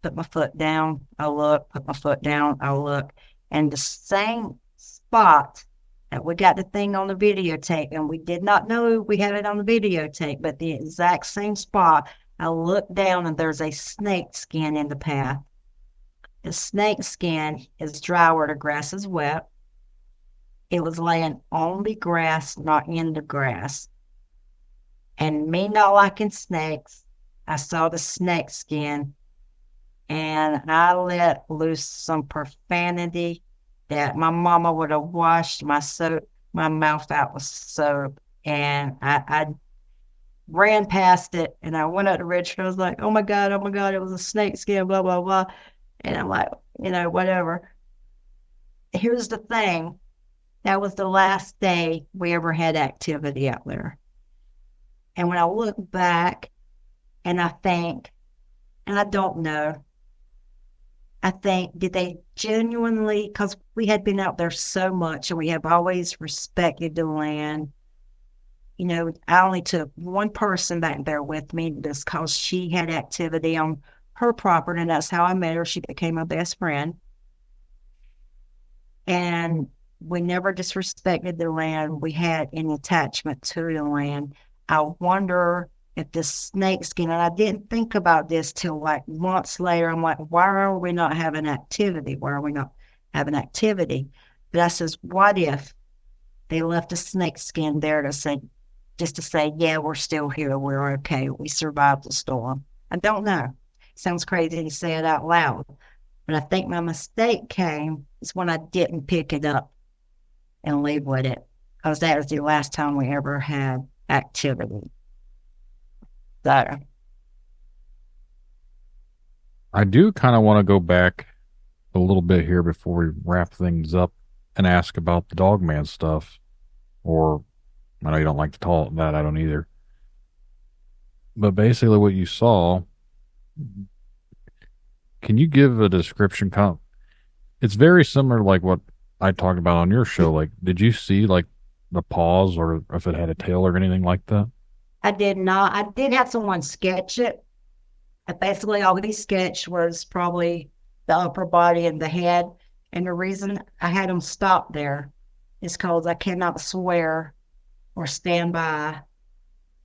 put my foot down, I look, put my foot down, I look. And the same spot that we got the thing on the videotape, and we did not know we had it on the videotape, but the exact same spot, I look down and there's a snake skin in the path. The snake skin is dry where the grass is wet. It was laying on the grass, not in the grass. And me not liking snakes, I saw the snake skin and I let loose some profanity that my mama would have washed my mouth out with soap. And I ran past it and I went up to Richard. I was like, oh my God, it was a snake skin, blah, blah, blah. And I'm like, whatever. Here's the thing. That was the last day we ever had activity out there. And when I look back and I think, and I don't know, I think, did they genuinely, because we had been out there so much and we have always respected the land. I only took one person back there with me just because she had activity on her property, and that's how I met her. She became my best friend. And we never disrespected the land. We had an attachment to the land. I wonder if the snake skin, and I didn't think about this till like months later. I'm like, why are we not having activity? Why are we not having activity? But I says, what if they left a snake skin there just to say, yeah, we're still here. We're okay. We survived the storm. I don't know. Sounds crazy to say it out loud. But I think my mistake came is when I didn't pick it up and leave with it. Because that was the last time we ever had activity. So I do kind of want to go back a little bit here before we wrap things up and ask about the Dogman stuff. Or, I know you don't like to call it that, I don't either. But basically what you saw, can you give a description? It's very similar to like what I talked about on your show. Like, did you see like the paws or if it had a tail or anything like that? I did not. I did have someone sketch it. And basically, all he sketched was probably the upper body and the head. And the reason I had him stop there is because I cannot swear or stand by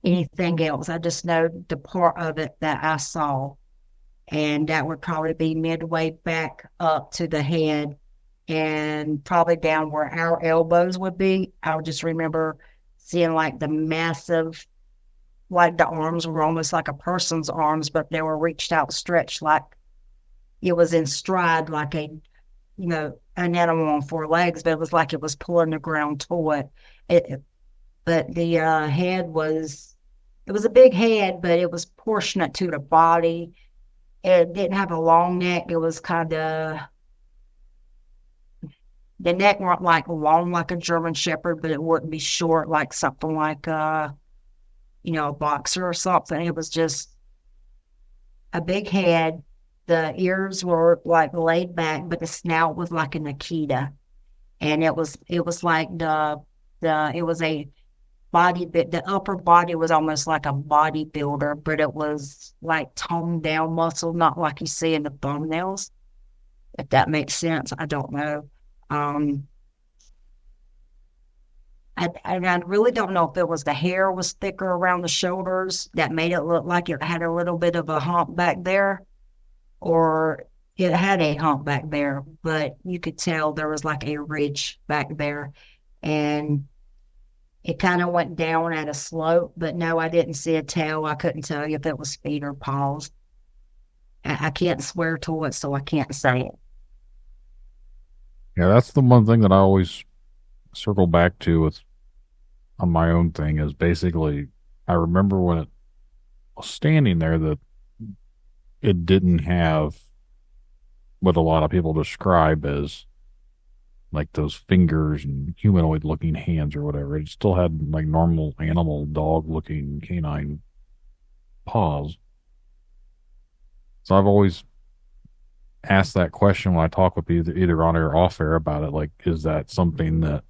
anything else. I just know the part of it that I saw. And that would probably be midway back up to the head and probably down where our elbows would be. I would just remember seeing like the massive, like the arms were almost like a person's arms, but they were reached out, stretched like it was in stride, like an animal on four legs, but it was like it was pulling the ground toward it. But the head it was a big head, but it was proportionate to the body. It didn't have a long neck. It was kind of, the neck weren't like long like a German Shepherd, but it wouldn't be short like something like a boxer or something. It was just a big head. The ears were like laid back, but the snout was like a Nikita. And it was like it was a body, the upper body was almost like a bodybuilder, but it was like toned down muscle, not like you see in the thumbnails. If that makes sense, I don't know. I really don't know if it was the hair was thicker around the shoulders that made it look like it had a little bit of a hump back there, or it had a hump back there, but you could tell there was like a ridge back there, and it kind of went down at a slope. But no, I didn't see a tail. I couldn't tell you if it was feet or paws. I can't swear to it, so I can't say it. Yeah, that's the one thing that I always circle back to on my own thing is basically, I remember when it was standing there that it didn't have what a lot of people describe as like those fingers and humanoid looking hands or whatever. It still had like normal animal dog looking canine paws. So I've always asked that question when I talk with either on air or off air about it. Like, is that something that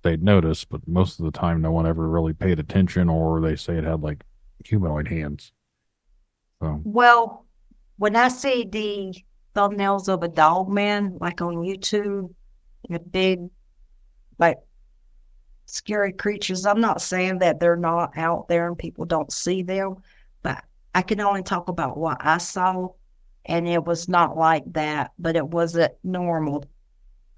they'd notice? But most of the time, no one ever really paid attention, or they say it had like humanoid hands. So, well, when I see the thumbnails of a Dogman, like on YouTube, the big, like scary creatures, I'm not saying that they're not out there and people don't see them, but I can only talk about what I saw, and it was not like that, but it wasn't normal.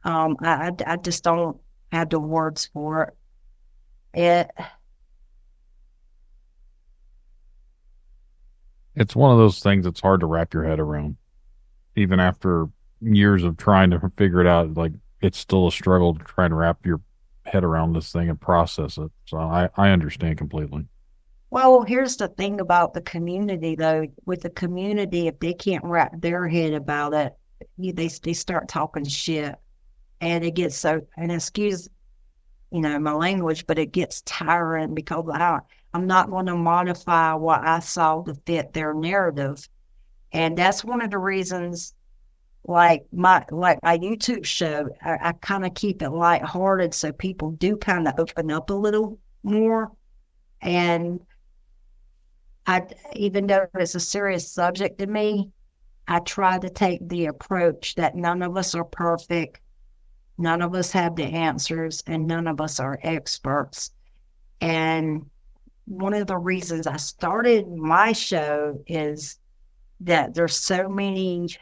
I just don't have the words for it. It's one of those things that's hard to wrap your head around. Even after years of trying to figure it out, like it's still a struggle to try and wrap your head around this thing and process it. So I understand completely. Well, here's the thing about the community, though. With the community, if they can't wrap their head about it, they start talking shit, and it gets so. And excuse, my language, but it gets tiring because I'm not going to modify what I saw to fit their narrative, and that's one of the reasons. Like my YouTube show, I kind of keep it lighthearted so people do kind of open up a little more, and even though it's a serious subject to me, I try to take the approach that none of us are perfect, none of us have the answers, and none of us are experts. And one of the reasons I started my show is that there's such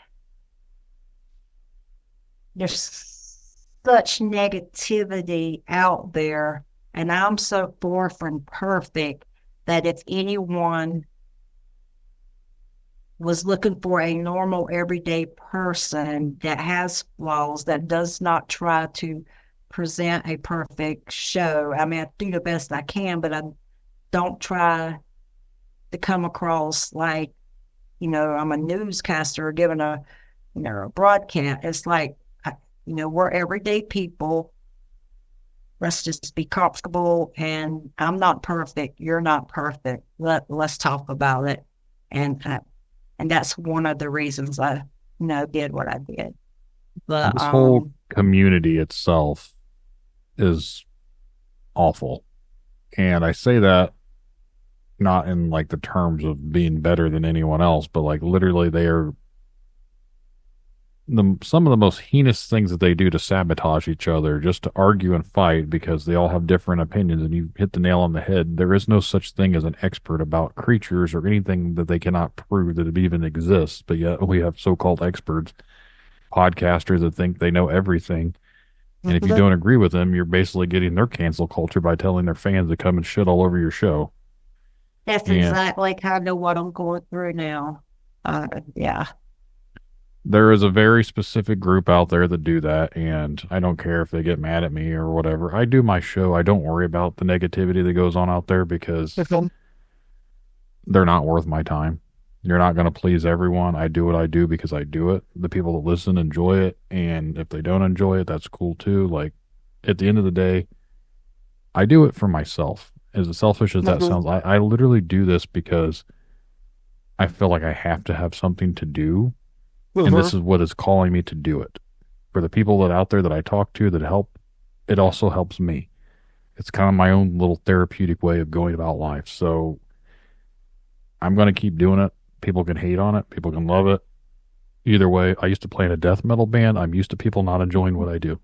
negativity out there, and I'm so far from perfect that if anyone was looking for a normal, everyday person that has flaws, that does not try to present a perfect show, I mean, I do the best I can, but I don't try to come across like, I'm a newscaster giving a broadcast. It's like, we're everyday people. Let's just be comfortable, and I'm not perfect. You're not perfect. Let's talk about it. And that's one of the reasons I, did what I did. But This whole community itself is awful. And I say that not in like the terms of being better than anyone else, but like literally they are some of the most heinous things that they do to sabotage each other, just to argue and fight because they all have different opinions. And you hit the nail on the head. There is no such thing as an expert about creatures or anything that they cannot prove that it even exists. But yet we have so-called experts, podcasters that think they know everything. And if you don't agree with them, you're basically getting their cancel culture by telling their fans to come and shit all over your show. That's exactly kind of what I'm going through now. Yeah. There is a very specific group out there that do that, and I don't care if they get mad at me or whatever. I do my show. I don't worry about the negativity that goes on out there because they're not worth my time. You're not going to please everyone. I do what I do because I do it. The people that listen enjoy it, and if they don't enjoy it, that's cool too. Like, at the end of the day, I do it for myself. As selfish as that sounds, I literally do this because I feel like I have to have something to do. And this is what is calling me to do it. For the people that out there that I talk to that help, it also helps me. It's kind of my own little therapeutic way of going about life. So I'm going to keep doing it. People can hate on it. People can love it. Either way, I used to play in a death metal band. I'm used to people not enjoying what I do.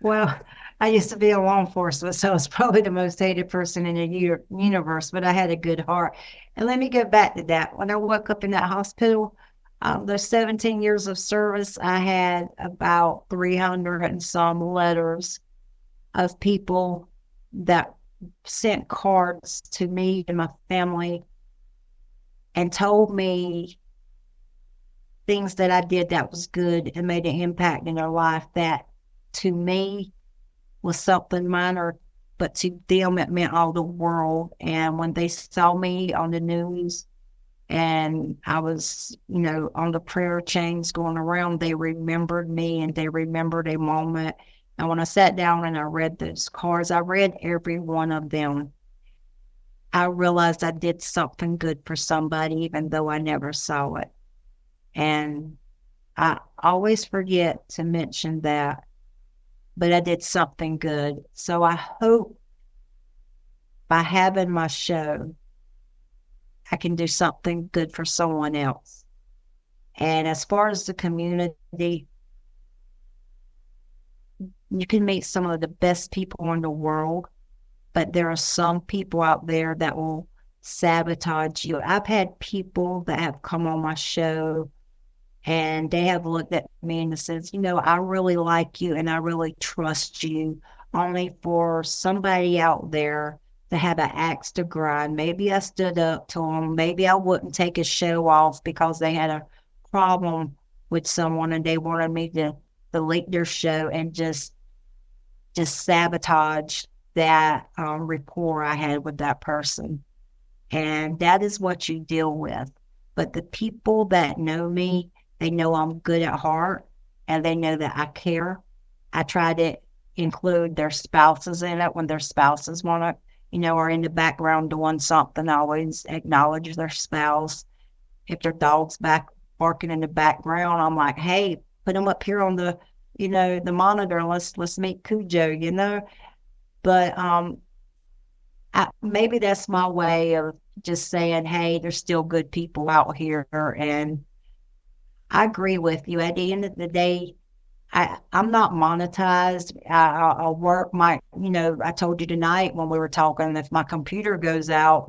Well, I used to be a law enforcement, so I was probably the most hated person in the universe, but I had a good heart. And let me go back to that. When I woke up in that hospital, those 17 years of service, I had about 300 and some letters of people that sent cards to me and my family and told me things that I did that was good and made an impact in their life that to me was something minor, but to them it meant all the world. And when they saw me on the news, and I was, on the prayer chains going around, they remembered me and they remembered a moment. And when I sat down and I read those cards, I read every one of them. I realized I did something good for somebody, even though I never saw it. And I always forget to mention that, but I did something good. So I hope by having my show, I can do something good for someone else. And as far as the community, you can meet some of the best people in the world, but there are some people out there that will sabotage you. I've had people that have come on my show and they have looked at me and says, I really like you and I really trust you, only for somebody out there to have an axe to grind. Maybe I stood up to them. Maybe I wouldn't take a show off because they had a problem with someone and they wanted me to delete their show and just sabotage that rapport I had with that person. And that is what you deal with. But the people that know me, they know I'm good at heart and they know that I care. I try to include their spouses in it when their spouses want to, are in the background doing something. I always acknowledge their spouse. If their dog's back barking in the background, I'm like, hey, put them up here on the, the monitor. Let's meet Cujo, But maybe that's my way of just saying, hey, there's still good people out here. And I agree with you. At the end of the day, I'm not monetized. I'll work my, I told you tonight when we were talking, if my computer goes out,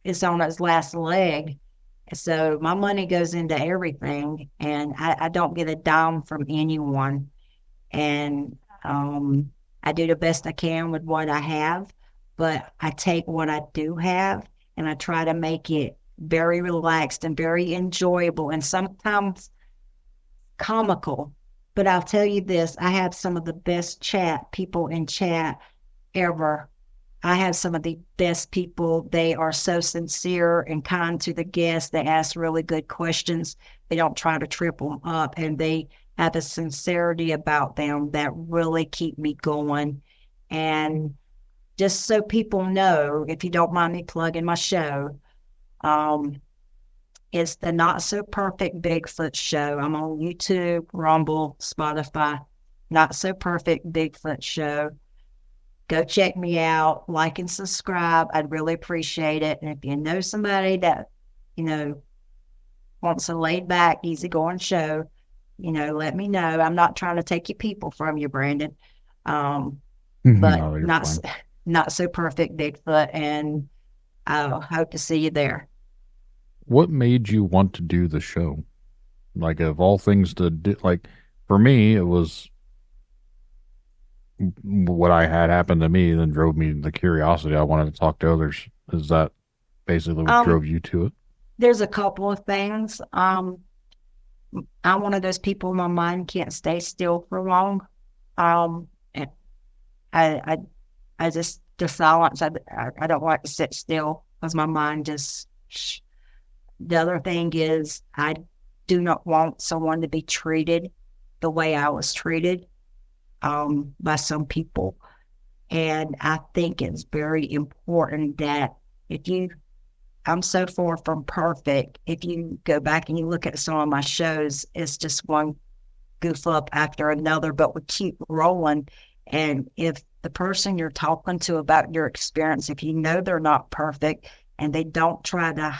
it's on its last leg. So my money goes into everything and I don't get a dime from anyone. And I do the best I can with what I have, but I take what I do have and I try to make it very relaxed and very enjoyable and sometimes comical. But I'll tell you this, I have some of the best people in chat ever. I have some of the best people. They are so sincere and kind to the guests. They ask really good questions. They don't try to trip them up, and they have a sincerity about them that really keep me going. And just so people know, if you don't mind me plugging my show, it's the Not So Perfect Bigfoot Show. I'm on YouTube, Rumble, Spotify. Not So Perfect Bigfoot Show. Go check me out, like and subscribe. I'd really appreciate it. And if you know somebody that, wants a laid back, easygoing show, let me know. I'm not trying to take your people from you, Brandon. But No, not so perfect Bigfoot. And I hope to see you there. What made you want to do the show? Like, of all things to do, like, for me, it was what I had happen to me, then drove me the curiosity. I wanted to talk to others. Is that basically what drove you to it? There's a couple of things. I'm one of those people, my mind can't stay still for long. And I just, the silence, I don't like to sit still because my mind just, the other thing is I do not want someone to be treated the way I was treated by some people. And I think it's very important that I'm so far from perfect. If you go back and you look at some of my shows, it's just one goof up after another, but we keep rolling. And if the person you're talking to about your experience, if you know they're not perfect and they don't try to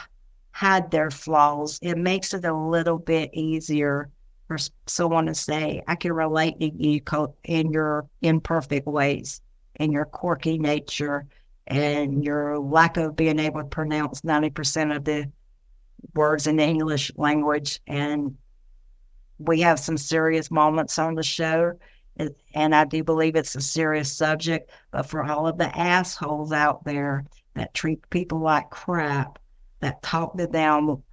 hide their flaws, it makes it a little bit easier for someone to say, I can relate to you in your imperfect ways, in your quirky nature, and your lack of being able to pronounce 90% of the words in the English language. And we have some serious moments on the show, and I do believe it's a serious subject. But for all of the assholes out there that treat people like crap, that talk to them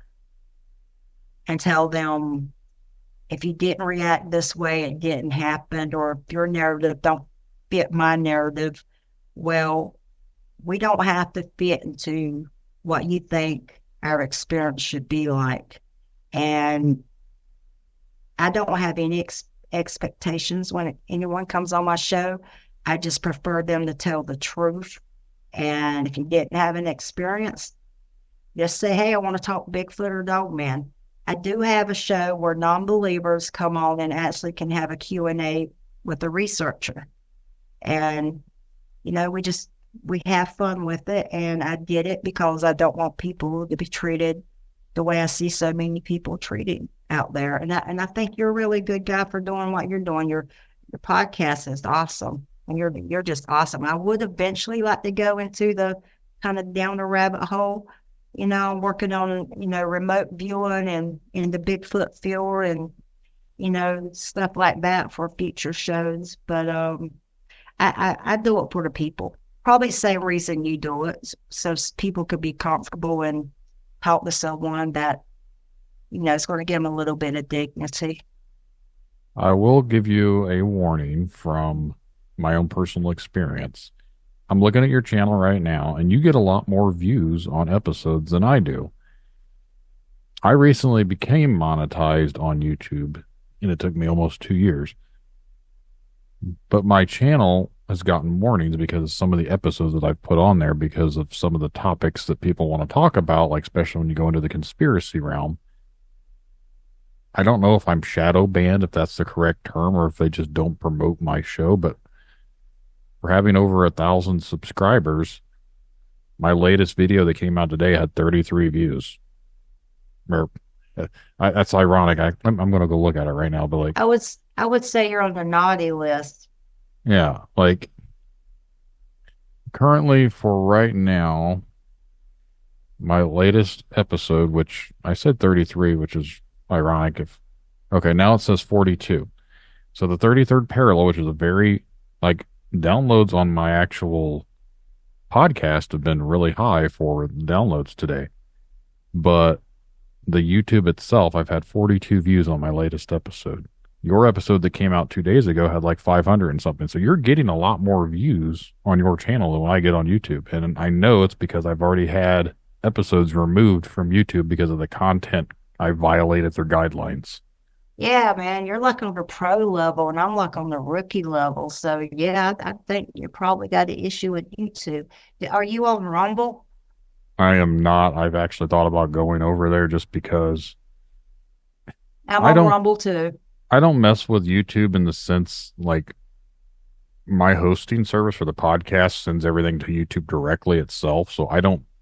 and tell them, if you didn't react this way, it didn't happen, or if your narrative don't fit my narrative, well, we don't have to fit into what you think our experience should be like. And I don't have any expectations when anyone comes on my show. I just prefer them to tell the truth. And if you didn't have an experience, just say, hey, I want to talk Bigfoot or Dogman. I do have a show where non-believers come on and actually can have a Q&A with a researcher. And, we have fun with it. And I did it because I don't want people to be treated the way I see so many people treated out there. And I think you're a really good guy for doing what you're doing. Your podcast is awesome. And you're just awesome. I would eventually like to go into the kind of down the rabbit hole. I'm working on, remote viewing and in the Bigfoot field and, stuff like that for future shows. But I do it for the people. Probably the same reason you do it, so people could be comfortable and talk to someone that, is going to give them a little bit of dignity. I will give you a warning from my own personal experience. I'm looking at your channel right now, and you get a lot more views on episodes than I do. I recently became monetized on YouTube, and it took me almost 2 years. But my channel has gotten warnings because of some of the episodes that I've put on there because of some of the topics that people want to talk about, like especially when you go into the conspiracy realm. I don't know if I'm shadow banned, if that's the correct term, or if they just don't promote my show, but for having over 1,000 subscribers, my latest video that came out today had 33 views. That's ironic. I'm going to go look at it right now, but like, I would say you're on the naughty list. yeah, like currently for right now, my latest episode, which I said 33, which is ironic. Okay, now it says 42. So the 33rd parallel, which is a very, like, downloads on my actual podcast have been really high for downloads today. But the YouTube itself, I've had 42 views on my latest episode. Your episode that came out 2 days ago had like 500 and something. So you're getting a lot more views on your channel than what I get on YouTube. And I know it's because I've already had episodes removed from YouTube because of the content I violated their guidelines. Yeah, man, you're like on the pro level and I'm like on the rookie level. So yeah, I think you probably got an issue with YouTube. Are you on Rumble? I am not. I've actually thought about going over there just because I'm on Rumble too. I don't mess with YouTube in the sense, like, my hosting service for the podcast sends everything to YouTube directly itself. So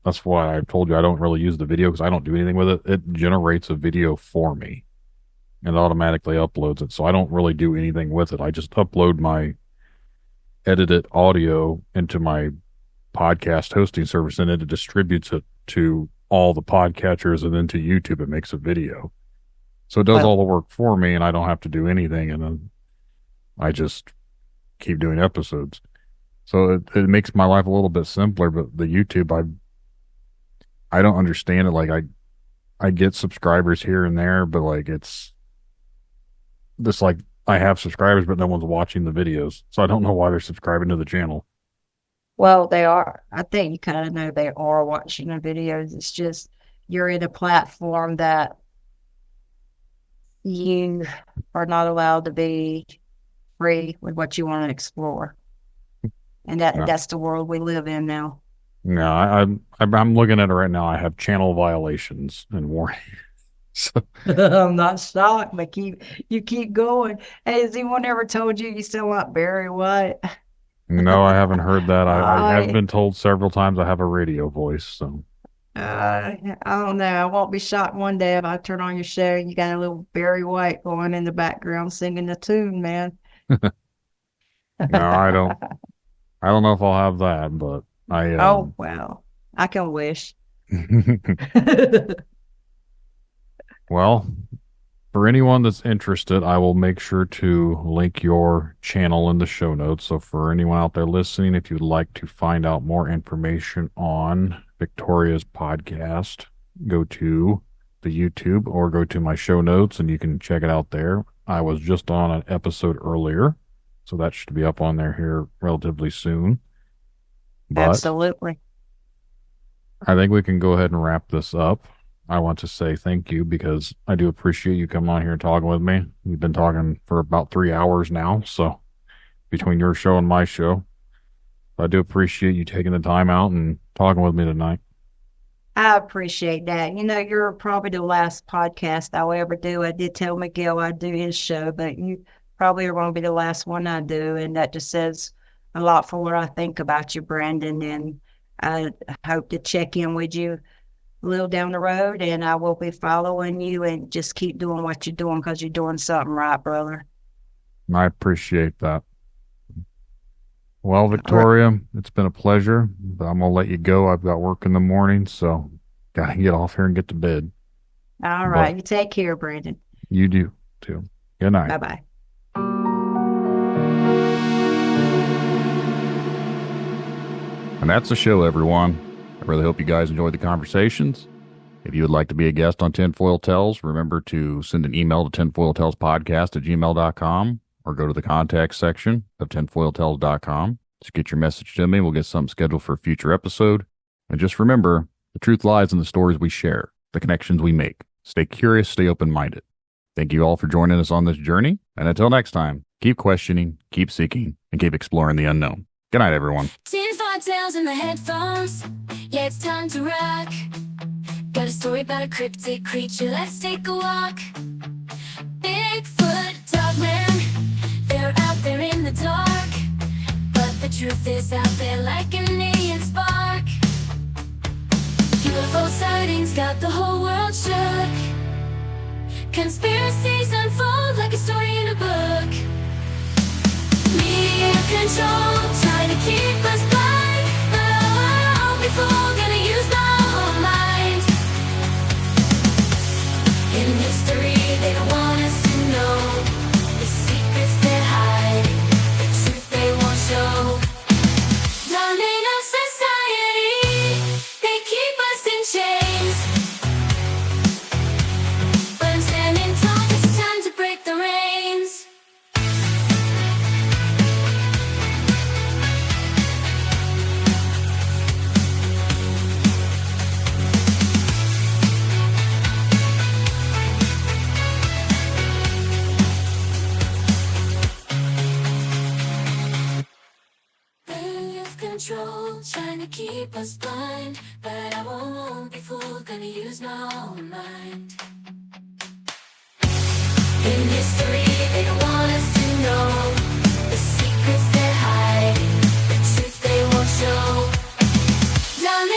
that's why I told you I don't really use the video because I don't do anything with it. It generates a video for me and automatically uploads it. So I don't really do anything with it. I just upload my edited audio into my podcast hosting service and it distributes it to all the podcatchers and then to YouTube it makes a video. So it does all the work for me and I don't have to do anything and then I just keep doing episodes. So it makes my life a little bit simpler, but the YouTube I don't understand it. Like I get subscribers here and there, but like it's just like I have subscribers, but no one's watching the videos. So I don't know why they're subscribing to the channel. Well, they are. I think you kind of know they are watching the videos. It's just you're in a platform that you are not allowed to be free with what you want to explore. And that's the world we live in now. No, I'm looking at it right now. I have channel violations and warning. So, I'm not shocked, but you keep going. Hey, has anyone ever told you you sound like Barry White? No, I haven't heard that. I have been told several times I have a radio voice. So I don't know. I won't be shocked one day if I turn on your show and you got a little Barry White going in the background singing the tune, man. No, I don't know if I'll have that, but oh well, I can wish. Well, for anyone that's interested, I will make sure to link your channel in the show notes. So for anyone out there listening, if you'd like to find out more information on Victoria's podcast, go to the YouTube or go to my show notes and you can check it out there. I was just on an episode earlier, so that should be up on there here relatively soon. But absolutely. I think we can go ahead and wrap this up. I want to say thank you because I do appreciate you coming on here and talking with me. We've been talking for about 3 hours now, so between your show and my show. I do appreciate you taking the time out and talking with me tonight. I appreciate that. You're probably the last podcast I'll ever do. I did tell Miguel I'd do his show, but you probably are going to be the last one I do, and that just says a lot for what I think about you, Brandon, and I hope to check in with you a little down the road, and I will be following you and just keep doing what you're doing because you're doing something right, brother. I appreciate that. Well, Victoria, it's been a pleasure, but I'm going to let you go. I've got work in the morning, so got to get off here and get to bed. All right. You take care, Brandon. You do, too. Good night. Bye-bye. And that's the show, everyone. I really hope you guys enjoyed the conversations. If you would like to be a guest on Tinfoil Tales, remember to send an email to tinfoiltalespodcast@gmail.com or go to the contact section of tinfoiltales.com. Just get your message to me. We'll get something scheduled for a future episode. And just remember, the truth lies in the stories we share, the connections we make. Stay curious, stay open-minded. Thank you all for joining us on this journey. And until next time, keep questioning, keep seeking, and keep exploring the unknown. Good night, everyone. Tinfoil Tales in the headphones. Yeah, it's time to rock. Got a story about a cryptid creature. Let's take a walk. Bigfoot, Dogman, they're out there in the dark, but the truth is out there like an neon spark. UFO sightings got the whole world shook. Conspiracies unfold like a story in a book. Media control, trying to keep us blind, but I won't be fooled, gonna use my own mind. In history, they don't want us to know the secrets they're hiding, the truth they won't show. Dominate our society, they keep us in chains. But I'm standing tall, it's time to break the reins. Control, trying to keep us blind, but I won't be fooled, gonna use my own mind. In history, they don't want us to know the secrets they're hiding, the truth they won't show. Down